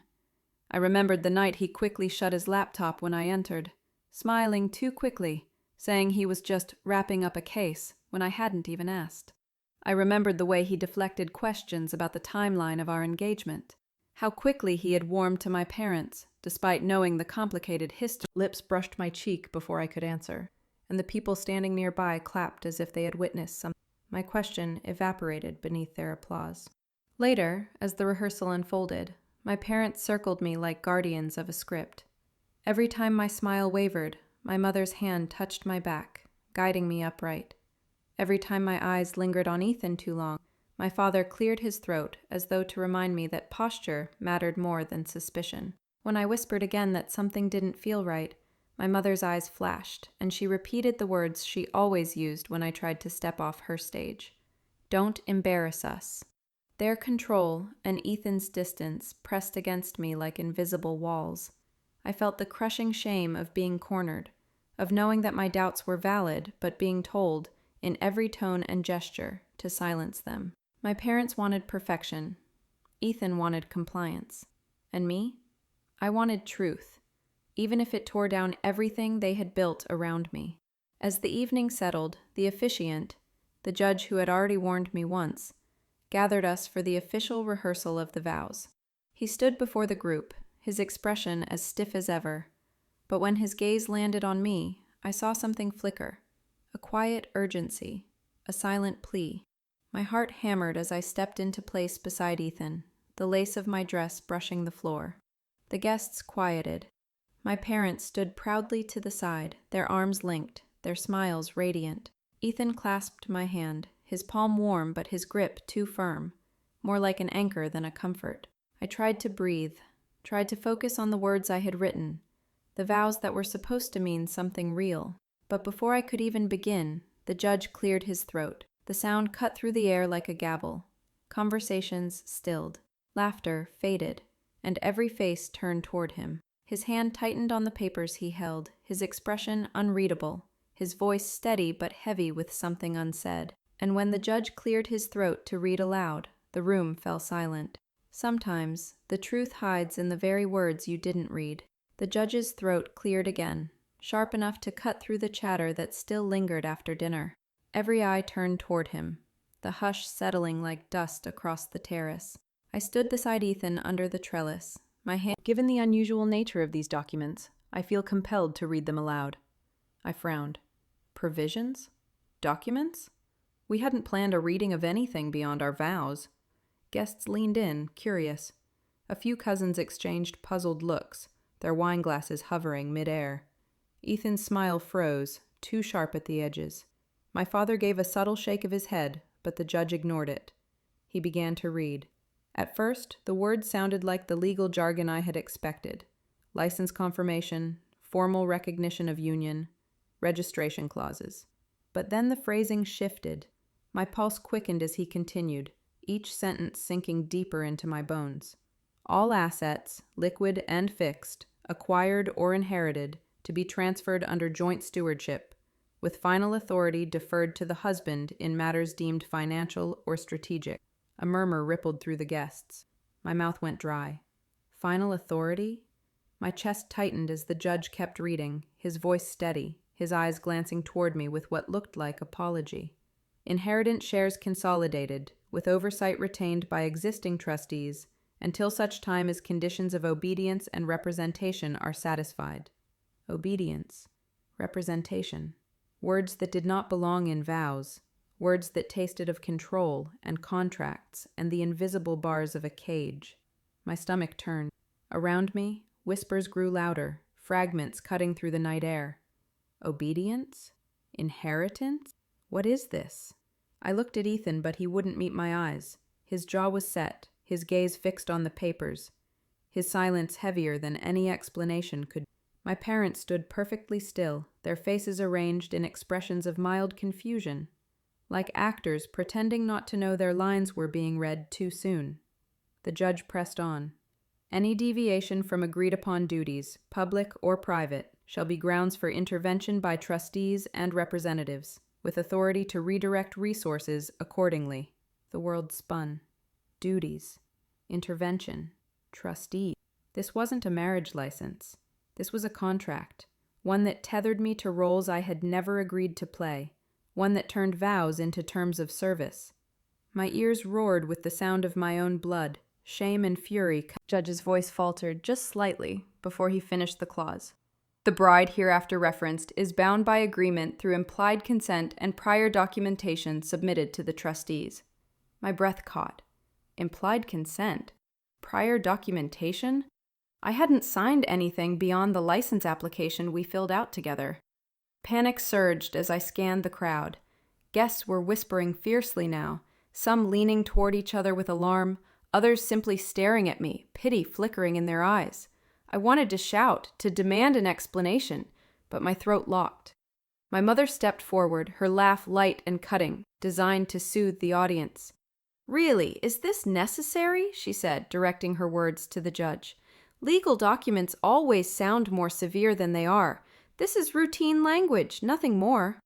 I remembered the night he quickly shut his laptop when I entered, smiling too quickly, saying he was just wrapping up a case when I hadn't even asked. I remembered the way he deflected questions about the timeline of our engagement, how quickly he had warmed to my parents, despite knowing the complicated history. Lips brushed my cheek before I could answer, and the people standing nearby clapped as if they had witnessed something. My question evaporated beneath their applause. Later, as the rehearsal unfolded, my parents circled me like guardians of a script. Every time my smile wavered, my mother's hand touched my back, guiding me upright. Every time my eyes lingered on Ethan too long, my father cleared his throat as though to remind me that posture mattered more than suspicion. When I whispered again that something didn't feel right, my mother's eyes flashed, and she repeated the words she always used when I tried to step off her stage. "Don't embarrass us." Their control and Ethan's distance pressed against me like invisible walls. I felt the crushing shame of being cornered, of knowing that my doubts were valid, but being told, in every tone and gesture, to silence them. My parents wanted perfection. Ethan wanted compliance. And me? I wanted truth, even if it tore down everything they had built around me. As the evening settled, the officiant, the judge who had already warned me once, gathered us for the official rehearsal of the vows. He stood before the group, his expression as stiff as ever, but when his gaze landed on me, I saw something flicker, a quiet urgency, a silent plea. My heart hammered as I stepped into place beside Ethan, the lace of my dress brushing the floor. The guests quieted. My parents stood proudly to the side, their arms linked, their smiles radiant. Ethan clasped my hand, his palm warm but his grip too firm, more like an anchor than a comfort. I tried to breathe, tried to focus on the words I had written, the vows that were supposed to mean something real. But before I could even begin, the judge cleared his throat. The sound cut through the air like a gavel. Conversations stilled. Laughter faded, and every face turned toward him. His hand tightened on the papers he held, his expression unreadable, his voice steady but heavy with something unsaid. And when the judge cleared his throat to read aloud, the room fell silent. Sometimes, the truth hides in the very words you didn't read. The judge's throat cleared again, sharp enough to cut through the chatter that still lingered after dinner. Every eye turned toward him, the hush settling like dust across the terrace. I stood beside Ethan under the trellis, my hand. Given the unusual nature of these documents, I feel compelled to read them aloud. I frowned. Provisions? Documents? We hadn't planned a reading of anything beyond our vows. Guests leaned in, curious. A few cousins exchanged puzzled looks, their wine glasses hovering mid-air. Ethan's smile froze, too sharp at the edges. My father gave a subtle shake of his head, but the judge ignored it. He began to read. At first, the words sounded like the legal jargon I had expected. License confirmation, formal recognition of union, registration clauses. But then the phrasing shifted. My pulse quickened as he continued, each sentence sinking deeper into my bones. All assets, liquid and fixed, acquired or inherited, to be transferred under joint stewardship, with final authority deferred to the husband in matters deemed financial or strategic. A murmur rippled through the guests. My mouth went dry. Final authority? My chest tightened as the judge kept reading, his voice steady, his eyes glancing toward me with what looked like apology. Inheritance shares consolidated, with oversight retained by existing trustees, until such time as conditions of obedience and representation are satisfied. Obedience. Representation. Words that did not belong in vows. Words that tasted of control and contracts and the invisible bars of a cage. My stomach turned. Around me, whispers grew louder, fragments cutting through the night air. Obedience? Inheritance? What is this? I looked at Ethan, but he wouldn't meet my eyes. His jaw was set, his gaze fixed on the papers, his silence heavier than any explanation could. My parents stood perfectly still, their faces arranged in expressions of mild confusion, like actors pretending not to know their lines were being read too soon. The judge pressed on. Any deviation from agreed-upon duties, public or private, shall be grounds for intervention by trustees and representatives, with authority to redirect resources accordingly. The world spun. Duties. Intervention. Trustee. This wasn't a marriage license. This was a contract, one that tethered me to roles I had never agreed to play, one that turned vows into terms of service. My ears roared with the sound of my own blood, shame and fury. Judge's voice faltered just slightly before he finished the clause. The bride hereafter referenced is bound by agreement through implied consent and prior documentation submitted to the trustees. My breath caught. Implied consent? Prior documentation? I hadn't signed anything beyond the license application we filled out together. Panic surged as I scanned the crowd. Guests were whispering fiercely now, some leaning toward each other with alarm, others simply staring at me, pity flickering in their eyes. I wanted to shout, to demand an explanation, but my throat locked. My mother stepped forward, her laugh light and cutting, designed to soothe the audience. "Really, is this necessary?" she said, directing her words to the judge. "Legal documents always sound more severe than they are. This is routine language, nothing more."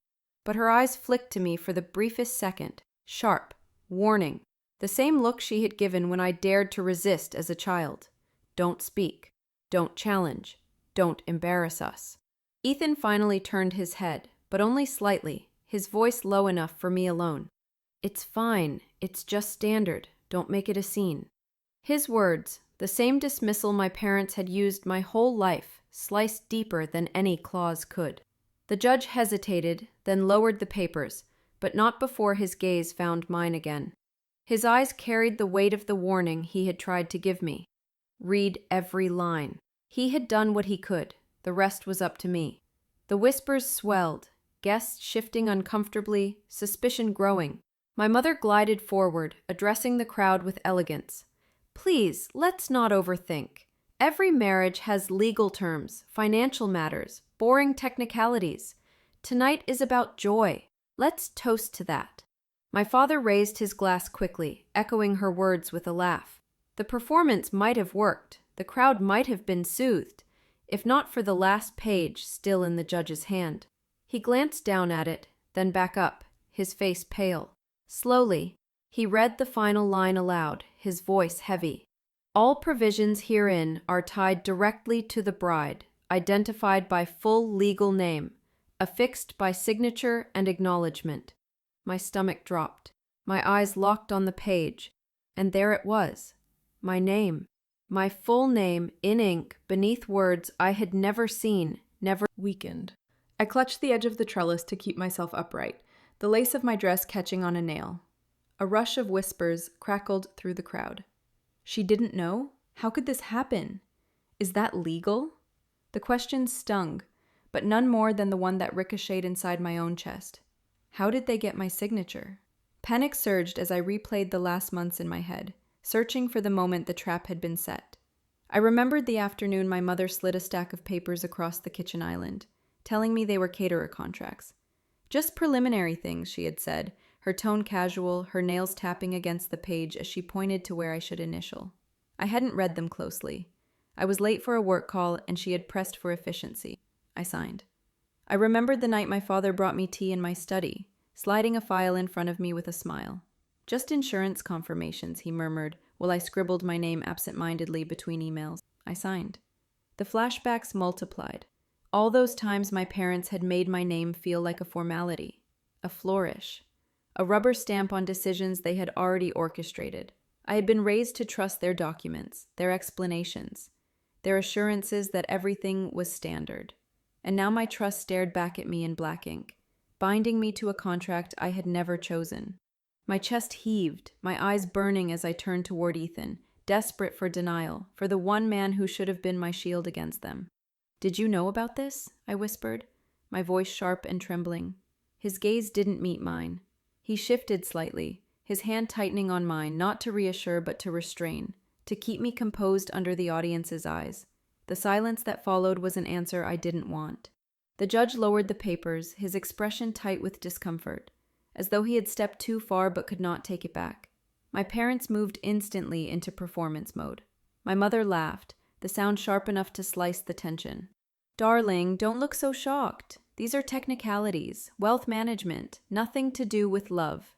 But her eyes flicked to me for the briefest second, sharp, warning, the same look she had given when I dared to resist as a child. Don't speak. Don't challenge. Don't embarrass us. Ethan finally turned his head, but only slightly, his voice low enough for me alone. "It's fine. It's just standard. Don't make it a scene." His words, the same dismissal my parents had used my whole life, sliced deeper than any clause could. The judge hesitated, then lowered the papers, but not before his gaze found mine again. His eyes carried the weight of the warning he had tried to give me. Read every line. He had done what he could. The rest was up to me. The whispers swelled, guests shifting uncomfortably, suspicion growing. My mother glided forward, addressing the crowd with elegance. "Please, let's not overthink. Every marriage has legal terms, financial matters, boring technicalities. Tonight is about joy. Let's toast to that." My father raised his glass quickly, echoing her words with a laugh. The performance might have worked. The crowd might have been soothed, if not for the last page still in the judge's hand. He glanced down at it, then back up, his face pale. Slowly, he read the final line aloud, his voice heavy. "All provisions herein are tied directly to the bride, identified by full legal name, affixed by signature and acknowledgement." My stomach dropped. My eyes locked on the page, and there it was. My name. My full name in ink beneath words I had never seen, never weakened. I clutched the edge of the trellis to keep myself upright, the lace of my dress catching on a nail. A rush of whispers crackled through the crowd. She didn't know? How could this happen? Is that legal? The question stung, but none more than the one that ricocheted inside my own chest. How did they get my signature? Panic surged as I replayed the last months in my head, searching for the moment the trap had been set. I remembered the afternoon my mother slid a stack of papers across the kitchen island, telling me they were caterer contracts. Just preliminary things, she had said, her tone casual, her nails tapping against the page as she pointed to where I should initial. I hadn't read them closely. I was late for a work call, and she had pressed for efficiency. I signed. I remembered the night my father brought me tea in my study, sliding a file in front of me with a smile. Just insurance confirmations, he murmured, while I scribbled my name absent-mindedly between emails. I signed. The flashbacks multiplied. All those times my parents had made my name feel like a formality, a flourish, a rubber stamp on decisions they had already orchestrated. I had been raised to trust their documents, their explanations, their assurances that everything was standard. And now my trust stared back at me in black ink, binding me to a contract I had never chosen. My chest heaved, my eyes burning as I turned toward Ethan, desperate for denial, for the one man who should have been my shield against them. "Did you know about this?" I whispered, my voice sharp and trembling. His gaze didn't meet mine. He shifted slightly, his hand tightening on mine, not to reassure but to restrain, to keep me composed under the audience's eyes. The silence that followed was an answer I didn't want. The judge lowered the papers, his expression tight with discomfort, as though he had stepped too far but could not take it back. My parents moved instantly into performance mode. My mother laughed, the sound sharp enough to slice the tension. "Darling, don't look so shocked. These are technicalities, wealth management, nothing to do with love."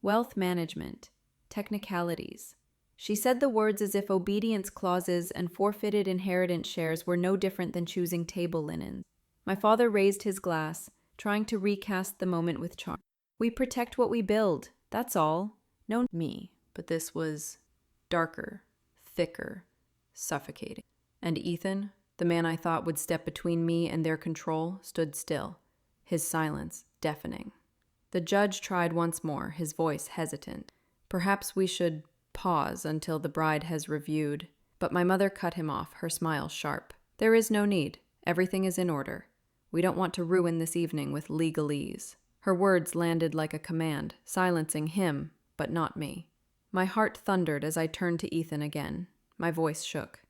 Wealth management, technicalities. She said the words as if obedience clauses and forfeited inheritance shares were no different than choosing table linens. My father raised his glass, trying to recast the moment with charm. "We protect what we build, that's all. No me." But this was darker, thicker, suffocating. And Ethan, the man I thought would step between me and their control, stood still, his silence deafening. The judge tried once more, his voice hesitant. "Perhaps we should pause until the bride has reviewed." But my mother cut him off, her smile sharp. "There is no need. Everything is in order. We don't want to ruin this evening with legalese." Her words landed like a command, silencing him, but not me. My heart thundered as I turned to Ethan again. My voice shook.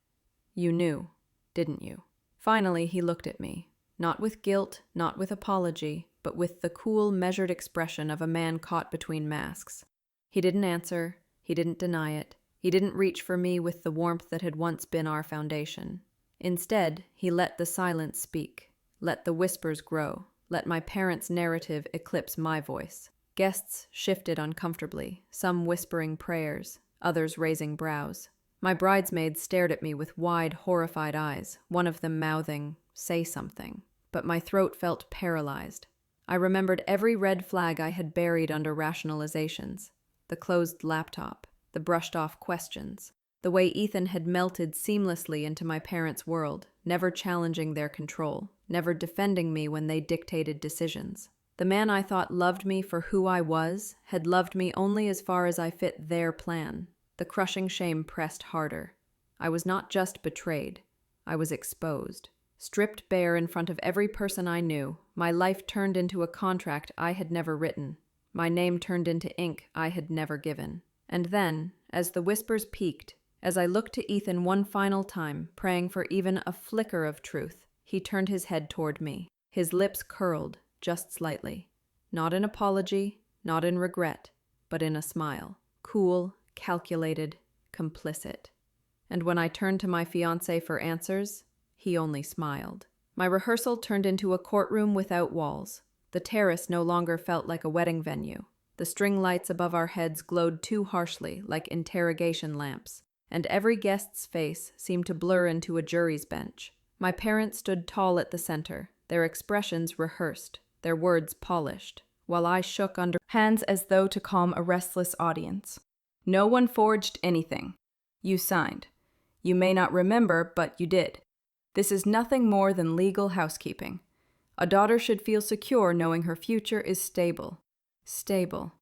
"You knew, didn't you?" Finally, he looked at me, not with guilt, not with apology, but with the cool, measured expression of a man caught between masks. He didn't answer, he didn't deny it, he didn't reach for me with the warmth that had once been our foundation. Instead, he let the silence speak, let the whispers grow, let my parents' narrative eclipse my voice. Guests shifted uncomfortably, some whispering prayers, others raising brows. My bridesmaids stared at me with wide, horrified eyes, one of them mouthing, "Say something." But my throat felt paralyzed. I remembered every red flag I had buried under rationalizations. The closed laptop, the brushed-off questions, the way Ethan had melted seamlessly into my parents' world, never challenging their control, never defending me when they dictated decisions. The man I thought loved me for who I was had loved me only as far as I fit their plan. The crushing shame pressed harder. I was not just betrayed. I was exposed. Stripped bare in front of every person I knew, my life turned into a contract I had never written. My name turned into ink I had never given. And then, as the whispers peaked, as I looked to Ethan one final time, praying for even a flicker of truth, he turned his head toward me. His lips curled, just slightly. Not in apology, not in regret, but in a smile. Cool, calculated, complicit. And when I turned to my fiancé for answers, he only smiled. My rehearsal turned into a courtroom without walls. The terrace no longer felt like a wedding venue. The string lights above our heads glowed too harshly, like interrogation lamps, and every guest's face seemed to blur into a jury's bench. My parents stood tall at the center, their expressions rehearsed, their words polished, while I shook under hands as though to calm a restless audience. "No one forged anything. You signed. You may not remember, but you did. This is nothing more than legal housekeeping. A daughter should feel secure knowing her future is stable." Stable.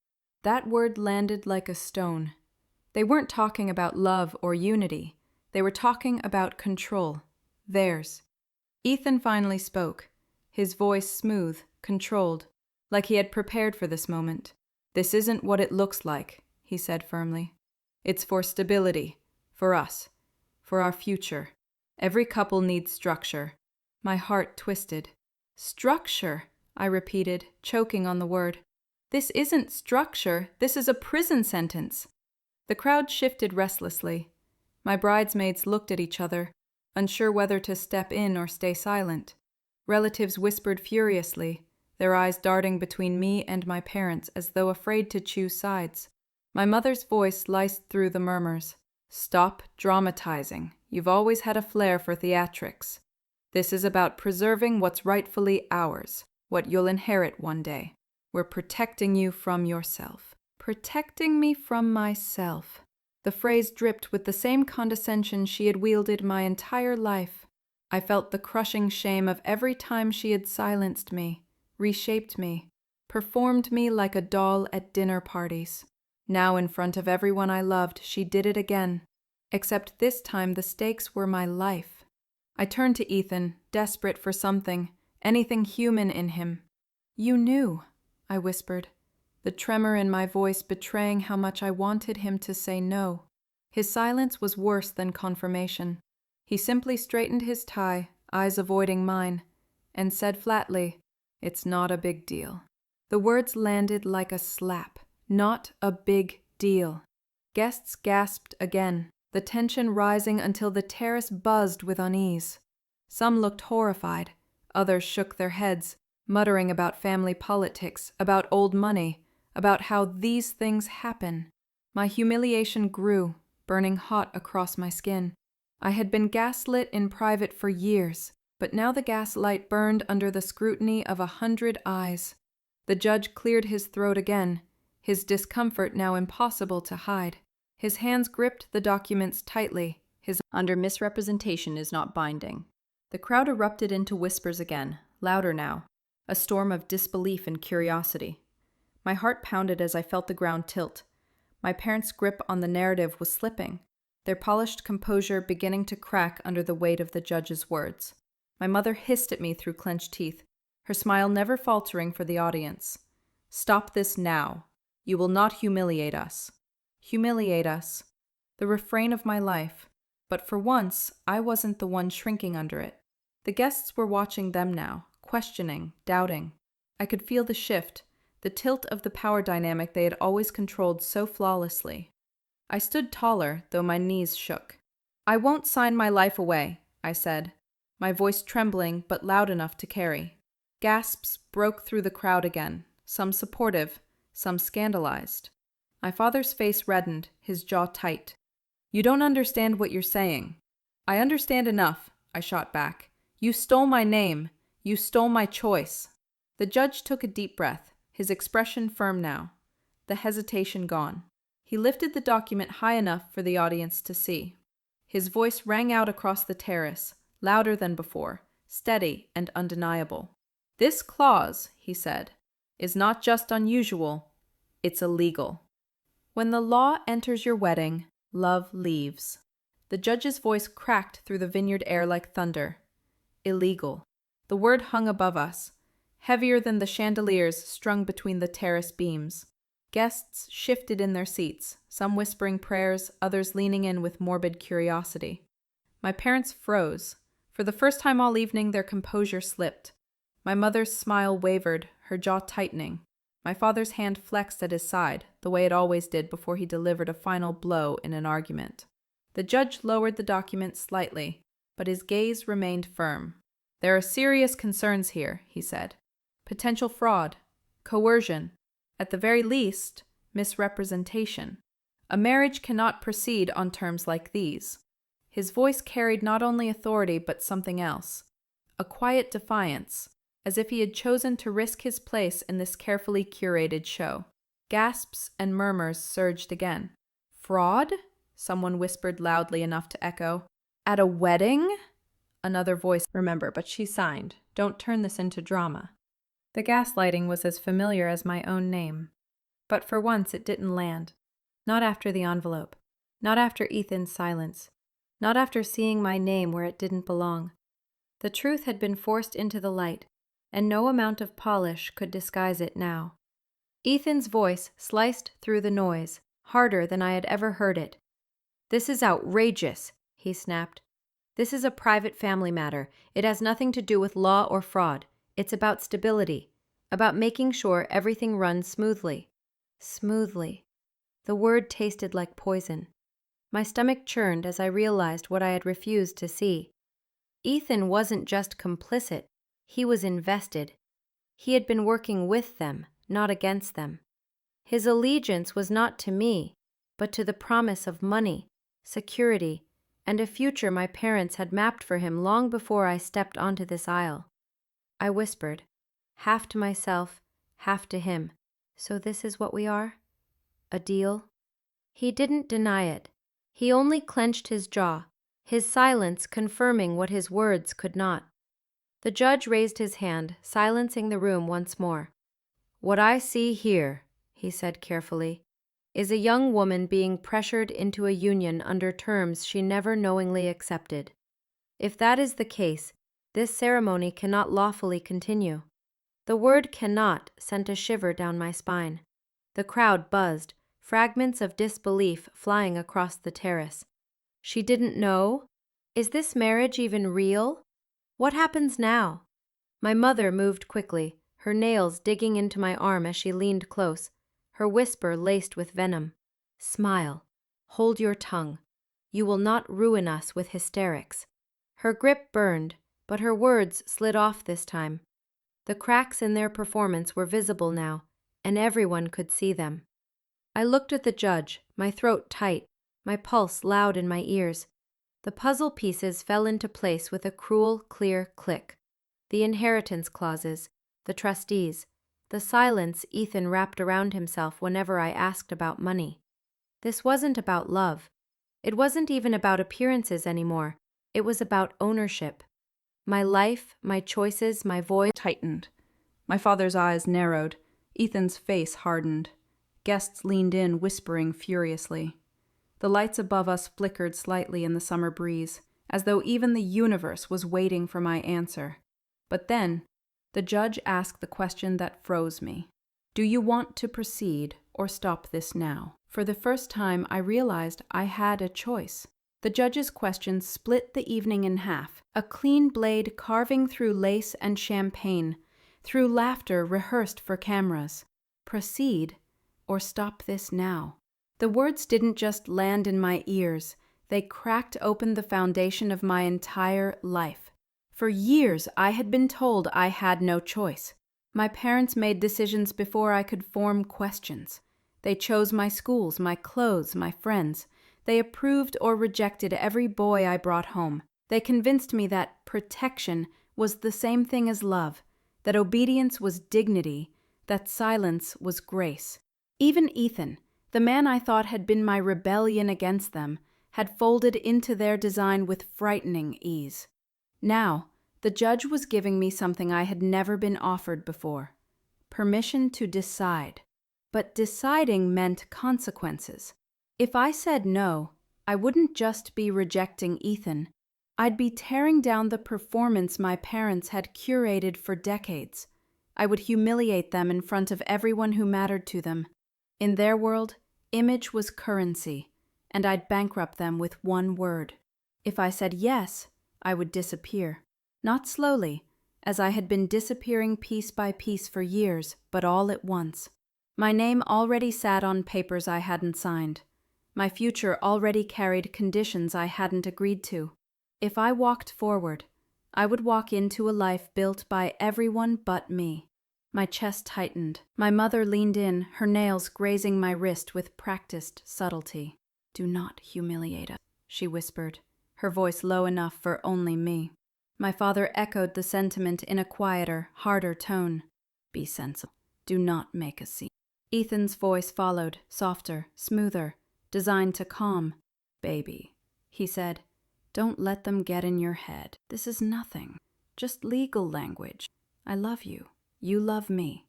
That word landed like a stone. They weren't talking about love or unity. They were talking about control. Theirs. Ethan finally spoke, his voice smooth, controlled, like he had prepared for this moment. "This isn't what it looks like," he said firmly. "It's for stability, for us, for our future. Every couple needs structure." My heart twisted. Structure, I repeated, choking on the word. This isn't structure, this is a prison sentence. The crowd shifted restlessly. My bridesmaids looked at each other, unsure whether to step in or stay silent. Relatives whispered furiously, their eyes darting between me and my parents as though afraid to choose sides. My mother's voice sliced through the murmurs. Stop dramatizing. You've always had a flair for theatrics. This is about preserving what's rightfully ours, what you'll inherit one day. We're protecting you from yourself. Protecting me from myself. The phrase dripped with the same condescension she had wielded my entire life. I felt the crushing shame of every time she had silenced me, reshaped me, performed me like a doll at dinner parties. Now in front of everyone I loved, she did it again. Except this time the stakes were my life. I turned to Ethan, desperate for something, anything human in him. You knew, I whispered, the tremor in my voice betraying how much I wanted him to say no. His silence was worse than confirmation. He simply straightened his tie, eyes avoiding mine, and said flatly, "It's not a big deal." The words landed like a slap. Not a big deal. Guests gasped again, the tension rising until the terrace buzzed with unease. Some looked horrified, others shook their heads, muttering about family politics, about old money, about how these things happen. My humiliation grew, burning hot across my skin. I had been gaslit in private for years, but now the gaslight burned under the scrutiny of 100 eyes. The judge cleared his throat again, his discomfort now impossible to hide. His hands gripped the documents tightly. His under misrepresentation is not binding. The crowd erupted into whispers again, louder now, a storm of disbelief and curiosity. My heart pounded as I felt the ground tilt. My parents' grip on the narrative was slipping, their polished composure beginning to crack under the weight of the judge's words. My mother hissed at me through clenched teeth, her smile never faltering for the audience. "Stop this now. You will not humiliate us." Humiliate us. The refrain of my life. But for once, I wasn't the one shrinking under it. The guests were watching them now, questioning, doubting. I could feel the shift, the tilt of the power dynamic they had always controlled so flawlessly. I stood taller, though my knees shook. "I won't sign my life away," I said, my voice trembling but loud enough to carry. Gasps broke through the crowd again, some supportive, some scandalized. My father's face reddened, his jaw tight. "You don't understand what you're saying." "I understand enough," I shot back. "You stole my name. You stole my choice." The judge took a deep breath, his expression firm now, the hesitation gone. He lifted the document high enough for the audience to see. His voice rang out across the terrace, louder than before, steady and undeniable. "This clause," he said, "is not just unusual, it's illegal. When the law enters your wedding, love leaves." The judge's voice cracked through the vineyard air like thunder. Illegal. The word hung above us, heavier than the chandeliers strung between the terrace beams. Guests shifted in their seats, some whispering prayers, others leaning in with morbid curiosity. My parents froze. For the first time all evening, their composure slipped. My mother's smile wavered, her jaw tightening. My father's hand flexed at his side, the way it always did before he delivered a final blow in an argument. The judge lowered the document slightly, but his gaze remained firm. "There are serious concerns here," he said. "Potential fraud, coercion, at the very least, misrepresentation. A marriage cannot proceed on terms like these." His voice carried not only authority but something else, a quiet defiance, as if he had chosen to risk his place in this carefully curated show. Gasps and murmurs surged again. "Fraud?" someone whispered loudly enough to echo. "At a wedding?" Another voice, "Remember, but she signed. Don't turn this into drama." The gaslighting was as familiar as my own name. But for once it didn't land. Not after the envelope. Not after Ethan's silence. Not after seeing my name where it didn't belong. The truth had been forced into the light, and no amount of polish could disguise it now. Ethan's voice sliced through the noise, harder than I had ever heard it. "This is outrageous," he snapped. "This is a private family matter. It has nothing to do with law or fraud. It's about stability, about making sure everything runs smoothly. Smoothly. The word tasted like poison. My stomach churned as I realized what I had refused to see. Ethan wasn't just complicit, he was invested. He had been working with them, not against them. His allegiance was not to me, but to the promise of money, security, and a future my parents had mapped for him long before I stepped onto this aisle. I whispered, half to myself, half to him, "So this is what we are? A deal?" He didn't deny it. He only clenched his jaw, his silence confirming what his words could not. The judge raised his hand, silencing the room once more. "What I see here," he said carefully, "is a young woman being pressured into a union under terms she never knowingly accepted. If that is the case, this ceremony cannot lawfully continue." The word "cannot" sent a shiver down my spine. The crowd buzzed, fragments of disbelief flying across the terrace. She didn't know? Is this marriage even real? What happens now? My mother moved quickly, her nails digging into my arm as she leaned close, her whisper laced with venom. "Smile. Hold your tongue. You will not ruin us with hysterics." Her grip burned, but her words slid off this time. The cracks in their performance were visible now, and everyone could see them. I looked at the judge, my throat tight, my pulse loud in my ears. The puzzle pieces fell into place with a cruel, clear click. The inheritance clauses, the trustees, the silence Ethan wrapped around himself whenever I asked about money. This wasn't about love. It wasn't even about appearances anymore. It was about ownership. My life, my choices, my voice Tightened. My father's eyes narrowed. Ethan's face hardened. Guests leaned in, whispering furiously. The lights above us flickered slightly in the summer breeze, as though even the universe was waiting for my answer. But then, the judge asked the question that froze me. "Do you want to proceed or stop this now?" For the first time, I realized I had a choice. The judge's question split the evening in half, a clean blade carving through lace and champagne, through laughter rehearsed for cameras. Proceed or stop this now. The words didn't just land in my ears, they cracked open the foundation of my entire life. For years, I had been told I had no choice. My parents made decisions before I could form questions. They chose my schools, my clothes, my friends. They approved or rejected every boy I brought home. They convinced me that protection was the same thing as love, that obedience was dignity, that silence was grace. Even Ethan, the man I thought had been my rebellion against them, had folded into their design with frightening ease. Now, the judge was giving me something I had never been offered before: permission to decide. But deciding meant consequences. If I said no, I wouldn't just be rejecting Ethan. I'd be tearing down the performance my parents had curated for decades. I would humiliate them in front of everyone who mattered to them. In their world, image was currency, and I'd bankrupt them with one word. If I said yes, I would disappear. Not slowly, as I had been disappearing piece by piece for years, but all at once. My name already sat on papers I hadn't signed. My future already carried conditions I hadn't agreed to. If I walked forward, I would walk into a life built by everyone but me. My chest tightened. My mother leaned in, her nails grazing my wrist with practiced subtlety. "Do not humiliate us," she whispered, her voice low enough for only me. My father echoed the sentiment in a quieter, harder tone. "Be sensible. Do not make a scene." Ethan's voice followed, softer, smoother, designed to calm. "Baby," he said, "don't let them get in your head. This is nothing. Just legal language. I love you. You love me.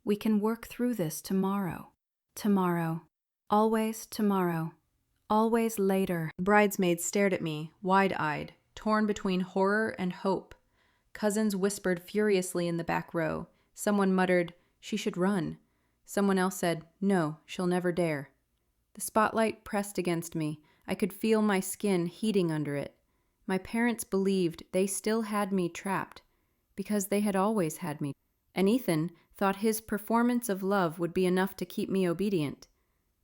We can work through this tomorrow." Tomorrow. Always tomorrow. Always later. Bridesmaids stared at me, wide-eyed, torn between horror and hope. Cousins whispered furiously in the back row. Someone muttered, "She should run." Someone else said, "No, she'll never dare." The spotlight pressed against me. I could feel my skin heating under it. My parents believed they still had me trapped. because they had always had me. And Ethan thought his performance of love would be enough to keep me obedient.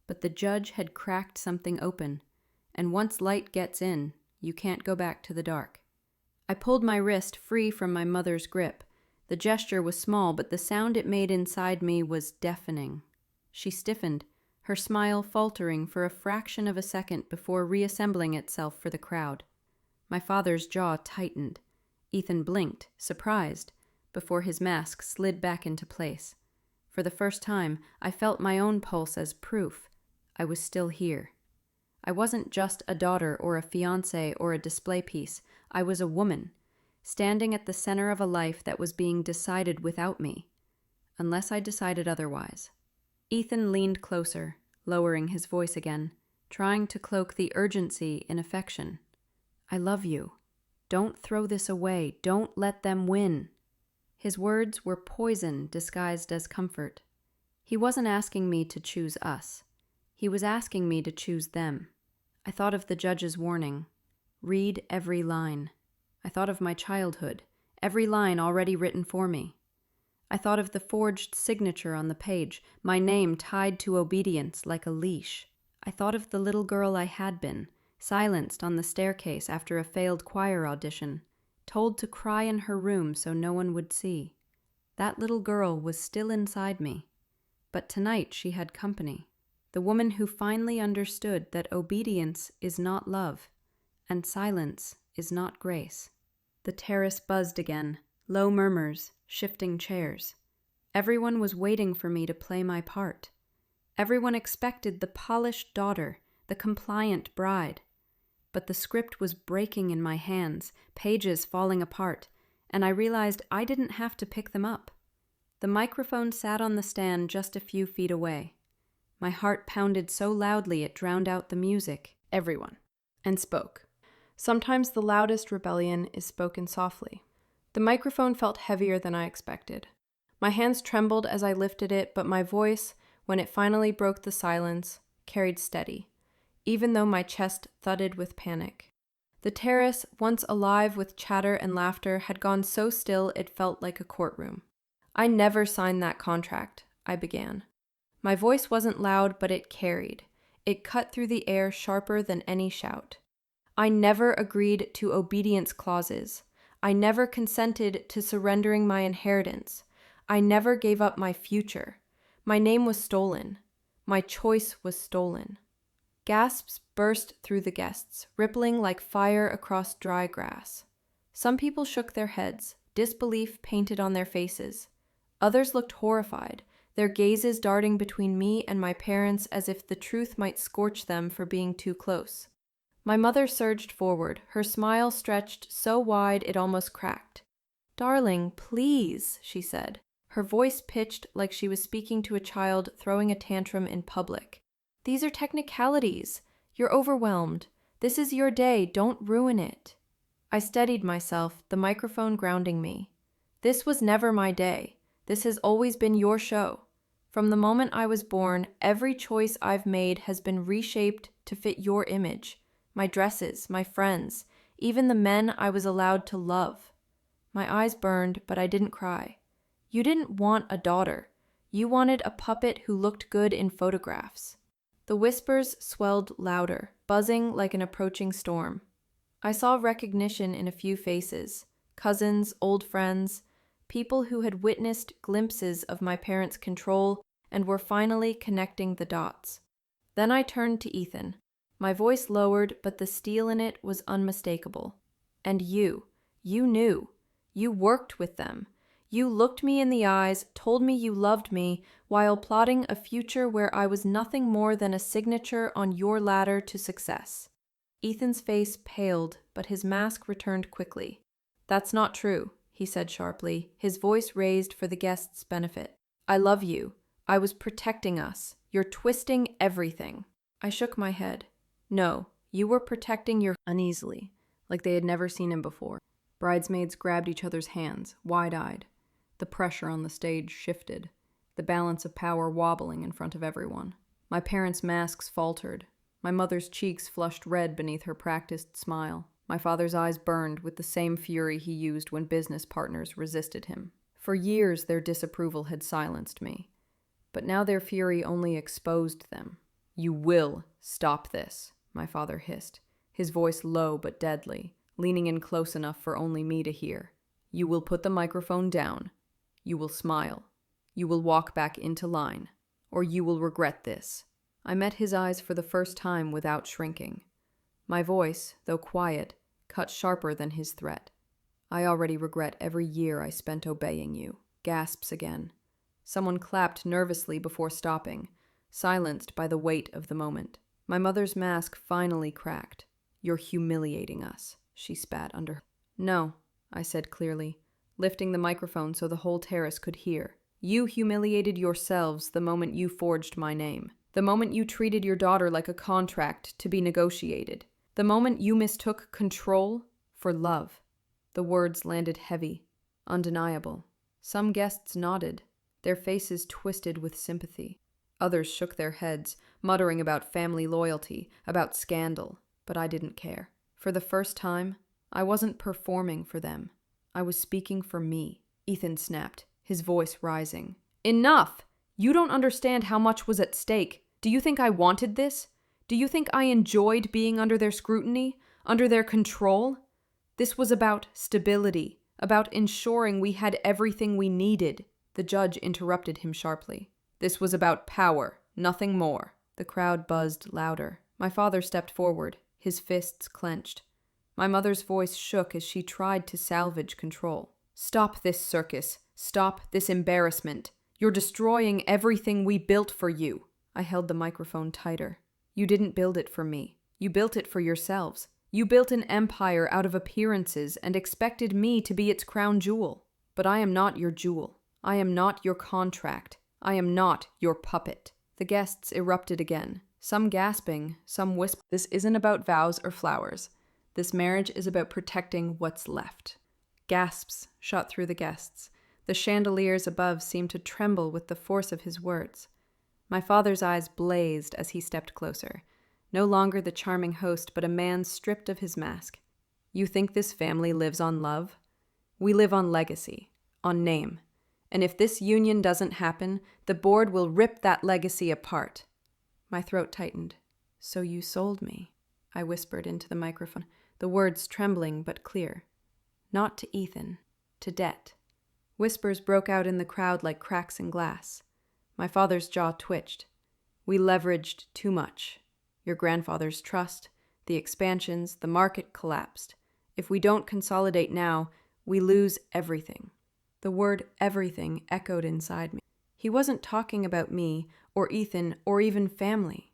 But the judge had cracked something open, and once light gets in, you can't go back to the dark. I pulled my wrist free from my mother's grip. The gesture was small, but the sound it made inside me was deafening. She stiffened, her smile faltering for a fraction of a second before reassembling itself for the crowd. My father's jaw tightened. Ethan blinked, surprised, before his mask slid back into place. For the first time, I felt my own pulse as proof I was still here. I wasn't just a daughter or a fiancée or a display piece. I was a woman, standing at the center of a life that was being decided without me, unless I decided otherwise. Ethan leaned closer, lowering his voice again, trying to cloak the urgency in affection. I love you. Don't throw this away. Don't let them win. His words were poison disguised as comfort. He wasn't asking me to choose us. He was asking me to choose them. I thought of the judge's warning. Read every line. I thought of my childhood, every line already written for me. I thought of the forged signature on the page, my name tied to obedience like a leash. I thought of the little girl I had been, silenced on the staircase after a failed choir audition, told to cry in her room so no one would see. That little girl was still inside me, but tonight she had company. The woman who finally understood that obedience is not love, and silence is not grace. The terrace buzzed again, low murmurs, shifting chairs. Everyone was waiting for me to play my part. Everyone expected the polished daughter, the compliant bride. But the script was breaking in my hands, pages falling apart, and I realized I didn't have to pick them up. The microphone sat on the stand just a few feet away. My heart pounded so loudly it drowned out the music. Everyone. And spoke. Sometimes the loudest rebellion is spoken softly. The microphone felt heavier than I expected. My hands trembled as I lifted it, but my voice, when it finally broke the silence, carried steady, even though my chest thudded with panic. The terrace, once alive with chatter and laughter, had gone so still it felt like a courtroom. I never signed that contract, I began. My voice wasn't loud, but it carried. It cut through the air sharper than any shout. I never agreed to obedience clauses. I never consented to surrendering my inheritance. I never gave up my future. My name was stolen. My choice was stolen. Gasps burst through the guests, rippling like fire across dry grass. Some people shook their heads, disbelief painted on their faces. Others looked horrified, their gazes darting between me and my parents as if the truth might scorch them for being too close. My mother surged forward, her smile stretched so wide it almost cracked. "Darling, please," she said, her voice pitched like she was speaking to a child throwing a tantrum in public. "These are technicalities. You're overwhelmed. This is your day. Don't ruin it." I steadied myself, the microphone grounding me. This was never my day. This has always been your show. From the moment I was born, every choice I've made has been reshaped to fit your image. My dresses, my friends, even the men I was allowed to love. My eyes burned, but I didn't cry. You didn't want a daughter. You wanted a puppet who looked good in photographs. The whispers swelled louder, buzzing like an approaching storm. I saw recognition in a few faces, cousins, old friends, people who had witnessed glimpses of my parents' control and were finally connecting the dots. Then I turned to Ethan. My voice lowered, but the steel in it was unmistakable. "And you knew. You worked with them. You looked me in the eyes, told me you loved me, while plotting a future where I was nothing more than a signature on your ladder to success." Ethan's face paled, but his mask returned quickly. "That's not true," he said sharply, his voice raised for the guests' benefit. "I love you. I was protecting us. You're twisting everything." I shook my head. "No, you were protecting your—" Uneasily, like they had never seen him before. Bridesmaids grabbed each other's hands, wide-eyed. The pressure on the stage shifted, the balance of power wobbling in front of everyone. My parents' masks faltered. My mother's cheeks flushed red beneath her practiced smile. My father's eyes burned with the same fury he used when business partners resisted him. For years, their disapproval had silenced me, but now their fury only exposed them. "You will stop this," my father hissed, his voice low but deadly, leaning in close enough for only me to hear. "You will put the microphone down. You will smile. You will walk back into line, or you will regret this." I met his eyes for the first time without shrinking. My voice, though quiet, cut sharper than his threat. "I already regret every year I spent obeying you." Gasps again. Someone clapped nervously before stopping, silenced by the weight of the moment. My mother's mask finally cracked. "You're humiliating us," she spat under her. "No," I said clearly, lifting the microphone so the whole terrace could hear. "You humiliated yourselves the moment you forged my name. The moment you treated your daughter like a contract to be negotiated. The moment you mistook control for love." The words landed heavy, undeniable. Some guests nodded, their faces twisted with sympathy. Others shook their heads, muttering about family loyalty, about scandal, but I didn't care. For the first time, I wasn't performing for them. I was speaking for me. Ethan snapped, his voice rising. "Enough! You don't understand how much was at stake. Do you think I wanted this? Do you think I enjoyed being under their scrutiny, under their control? This was about stability, about ensuring we had everything we needed." The judge interrupted him sharply. "This was about power, nothing more." The crowd buzzed louder. My father stepped forward, his fists clenched. My mother's voice shook as she tried to salvage control. "Stop this circus. Stop this embarrassment. You're destroying everything we built for you." I held the microphone tighter. "You didn't build it for me. You built it for yourselves. You built an empire out of appearances and expected me to be its crown jewel. But I am not your jewel. I am not your contract. I am not your puppet." The guests erupted again, some gasping, some whispering. "This isn't about vows or flowers. This marriage is about protecting what's left." Gasps shot through the guests. The chandeliers above seemed to tremble with the force of his words. My father's eyes blazed as he stepped closer. No longer the charming host, but a man stripped of his mask. "You think this family lives on love? We live on legacy, on name. And if this union doesn't happen, the board will rip that legacy apart." My throat tightened. "So you sold me," I whispered into the microphone, the words trembling but clear. "Not to Ethan, to debt." Whispers broke out in the crowd like cracks in glass. My father's jaw twitched. "We leveraged too much. Your grandfather's trust, the expansions, the market collapsed. If we don't consolidate now, we lose everything." The word everything echoed inside me. He wasn't talking about me, or Ethan, or even family.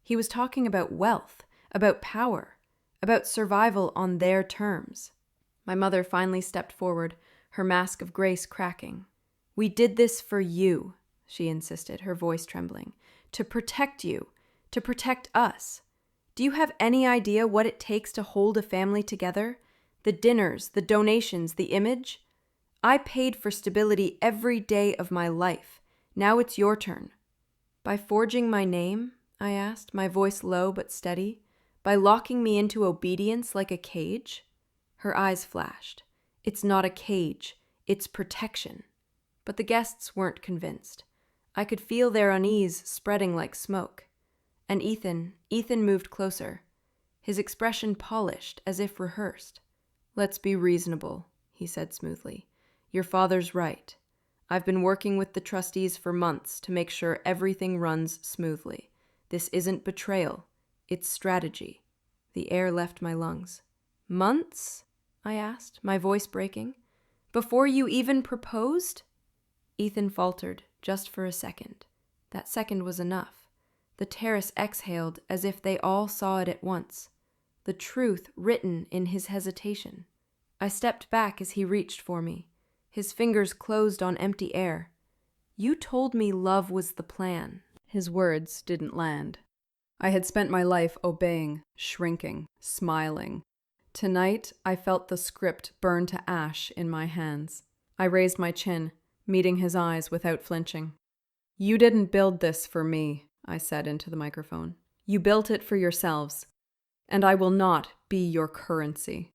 He was talking about wealth, about power, about survival on their terms. My mother finally stepped forward, her mask of grace cracking. "We did this for you," she insisted, her voice trembling. "To protect you, to protect us. Do you have any idea what it takes to hold a family together? The dinners, the donations, the image? I paid for stability every day of my life. Now it's your turn." "By forging my name?" I asked, my voice low but steady. "By locking me into obedience like a cage?" Her eyes flashed. "It's not a cage. It's protection." But the guests weren't convinced. I could feel their unease spreading like smoke. And Ethan moved closer, his expression polished as if rehearsed. "Let's be reasonable," he said smoothly. "Your father's right. I've been working with the trustees for months to make sure everything runs smoothly. This isn't betrayal. It's strategy." The air left my lungs. "Months?" I asked, my voice breaking. "Before you even proposed?" Ethan faltered, just for a second. That second was enough. The terrace exhaled as if they all saw it at once. The truth written in his hesitation. I stepped back as he reached for me. His fingers closed on empty air. "You told me love was the plan." His words didn't land. I had spent my life obeying, shrinking, smiling. Tonight, I felt the script burn to ash in my hands. I raised my chin, meeting his eyes without flinching. "You didn't build this for me," I said into the microphone. "You built it for yourselves. and I will not be your currency."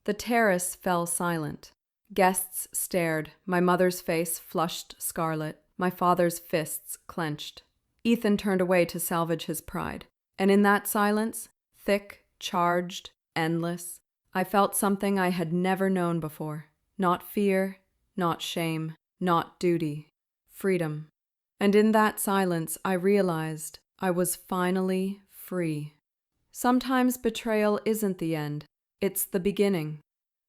The terrace fell silent. Guests stared, my mother's face flushed scarlet, my father's fists clenched. Ethan turned away to salvage his pride. And in that silence, thick, charged, endless, I felt something I had never known before. Not fear, not shame, not duty. Freedom. And in that silence, I realized I was finally free. Sometimes betrayal isn't the end, it's the beginning.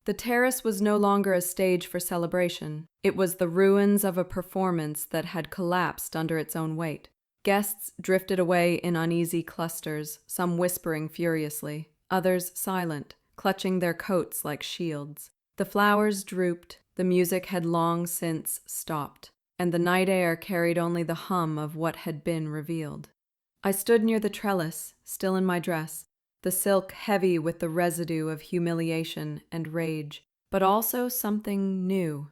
The terrace was no longer a stage for celebration. It was the ruins of a performance that had collapsed under its own weight. Guests drifted away in uneasy clusters, some whispering furiously, others silent, clutching their coats like shields. The flowers drooped, the music had long since stopped, and the night air carried only the hum of what had been revealed. I stood near the trellis, still in my dress, the silk heavy with the residue of humiliation and rage, but also something new.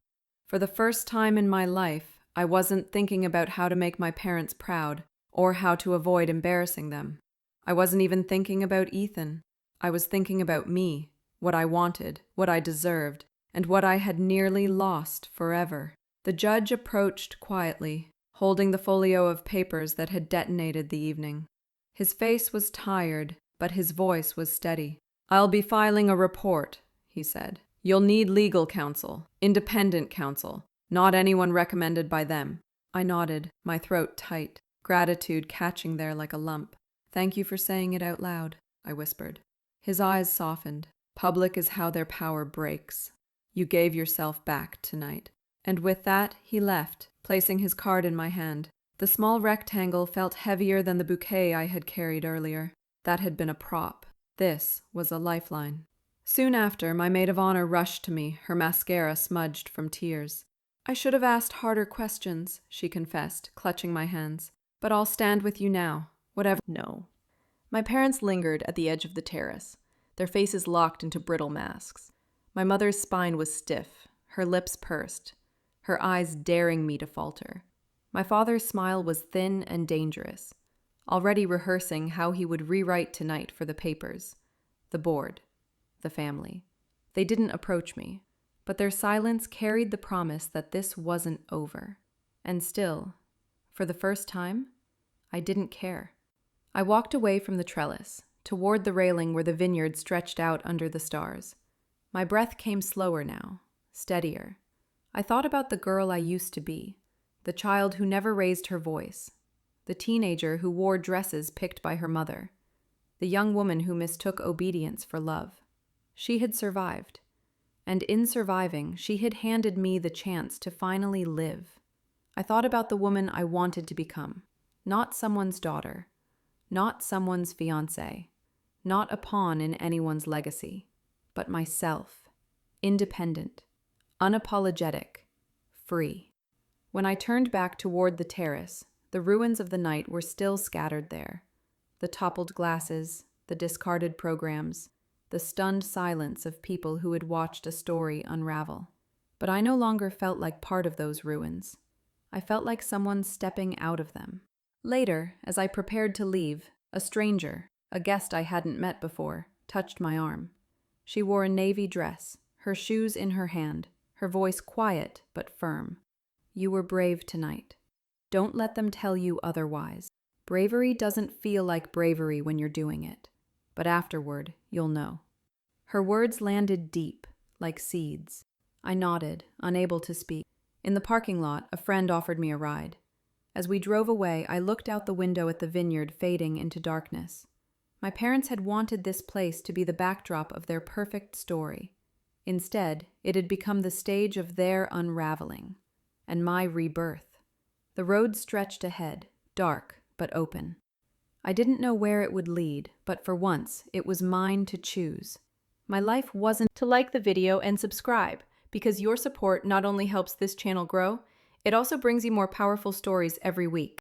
For the first time in my life, I wasn't thinking about how to make my parents proud, or how to avoid embarrassing them. I wasn't even thinking about Ethan. I was thinking about me, what I wanted, what I deserved, and what I had nearly lost forever. The judge approached quietly, holding the folio of papers that had detonated the evening. His face was tired, but his voice was steady. "I'll be filing a report," he said. "You'll need legal counsel, independent counsel, not anyone recommended by them." I nodded, my throat tight, gratitude catching there like a lump. "Thank you for saying it out loud," I whispered. His eyes softened. "Public is how their power breaks. You gave yourself back tonight." And with that, he left, placing his card in my hand. The small rectangle felt heavier than the bouquet I had carried earlier. That had been a prop. This was a lifeline. Soon after, my maid of honor rushed to me, her mascara smudged from tears. "I should have asked harder questions," she confessed, clutching my hands. "But I'll stand with you now, whatever." No. My parents lingered at the edge of the terrace, their faces locked into brittle masks. My mother's spine was stiff, her lips pursed, her eyes daring me to falter. My father's smile was thin and dangerous, already rehearsing how he would rewrite tonight for the papers, the board, the family. They didn't approach me, but their silence carried the promise that this wasn't over. And still, for the first time, I didn't care. I walked away from the trellis, toward the railing where the vineyard stretched out under the stars. My breath came slower now, steadier. I thought about the girl I used to be, the child who never raised her voice, the teenager who wore dresses picked by her mother, the young woman who mistook obedience for love. She had survived, and in surviving, she had handed me the chance to finally live. I thought about the woman I wanted to become, not someone's daughter, not someone's fiancée, not a pawn in anyone's legacy, but myself, independent, unapologetic, free. When I turned back toward the terrace, the ruins of the night were still scattered there. The toppled glasses, the discarded programs, the stunned silence of people who had watched a story unravel. But I no longer felt like part of those ruins. I felt like someone stepping out of them. Later, as I prepared to leave, a stranger, a guest I hadn't met before, touched my arm. She wore a navy dress, her shoes in her hand, her voice quiet but firm. "You were brave tonight. Don't let them tell you otherwise. Bravery doesn't feel like bravery when you're doing it, but afterward, you'll know." Her words landed deep, like seeds. I nodded, unable to speak. In the parking lot, a friend offered me a ride. As we drove away, I looked out the window at the vineyard fading into darkness. My parents had wanted this place to be the backdrop of their perfect story. Instead, it had become the stage of their unraveling, and my rebirth. The road stretched ahead, dark but open. I didn't know where it would lead, but for once, it was mine to choose. My life wasn't To like the video and subscribe, because your support not only helps this channel grow, it also brings you more powerful stories every week.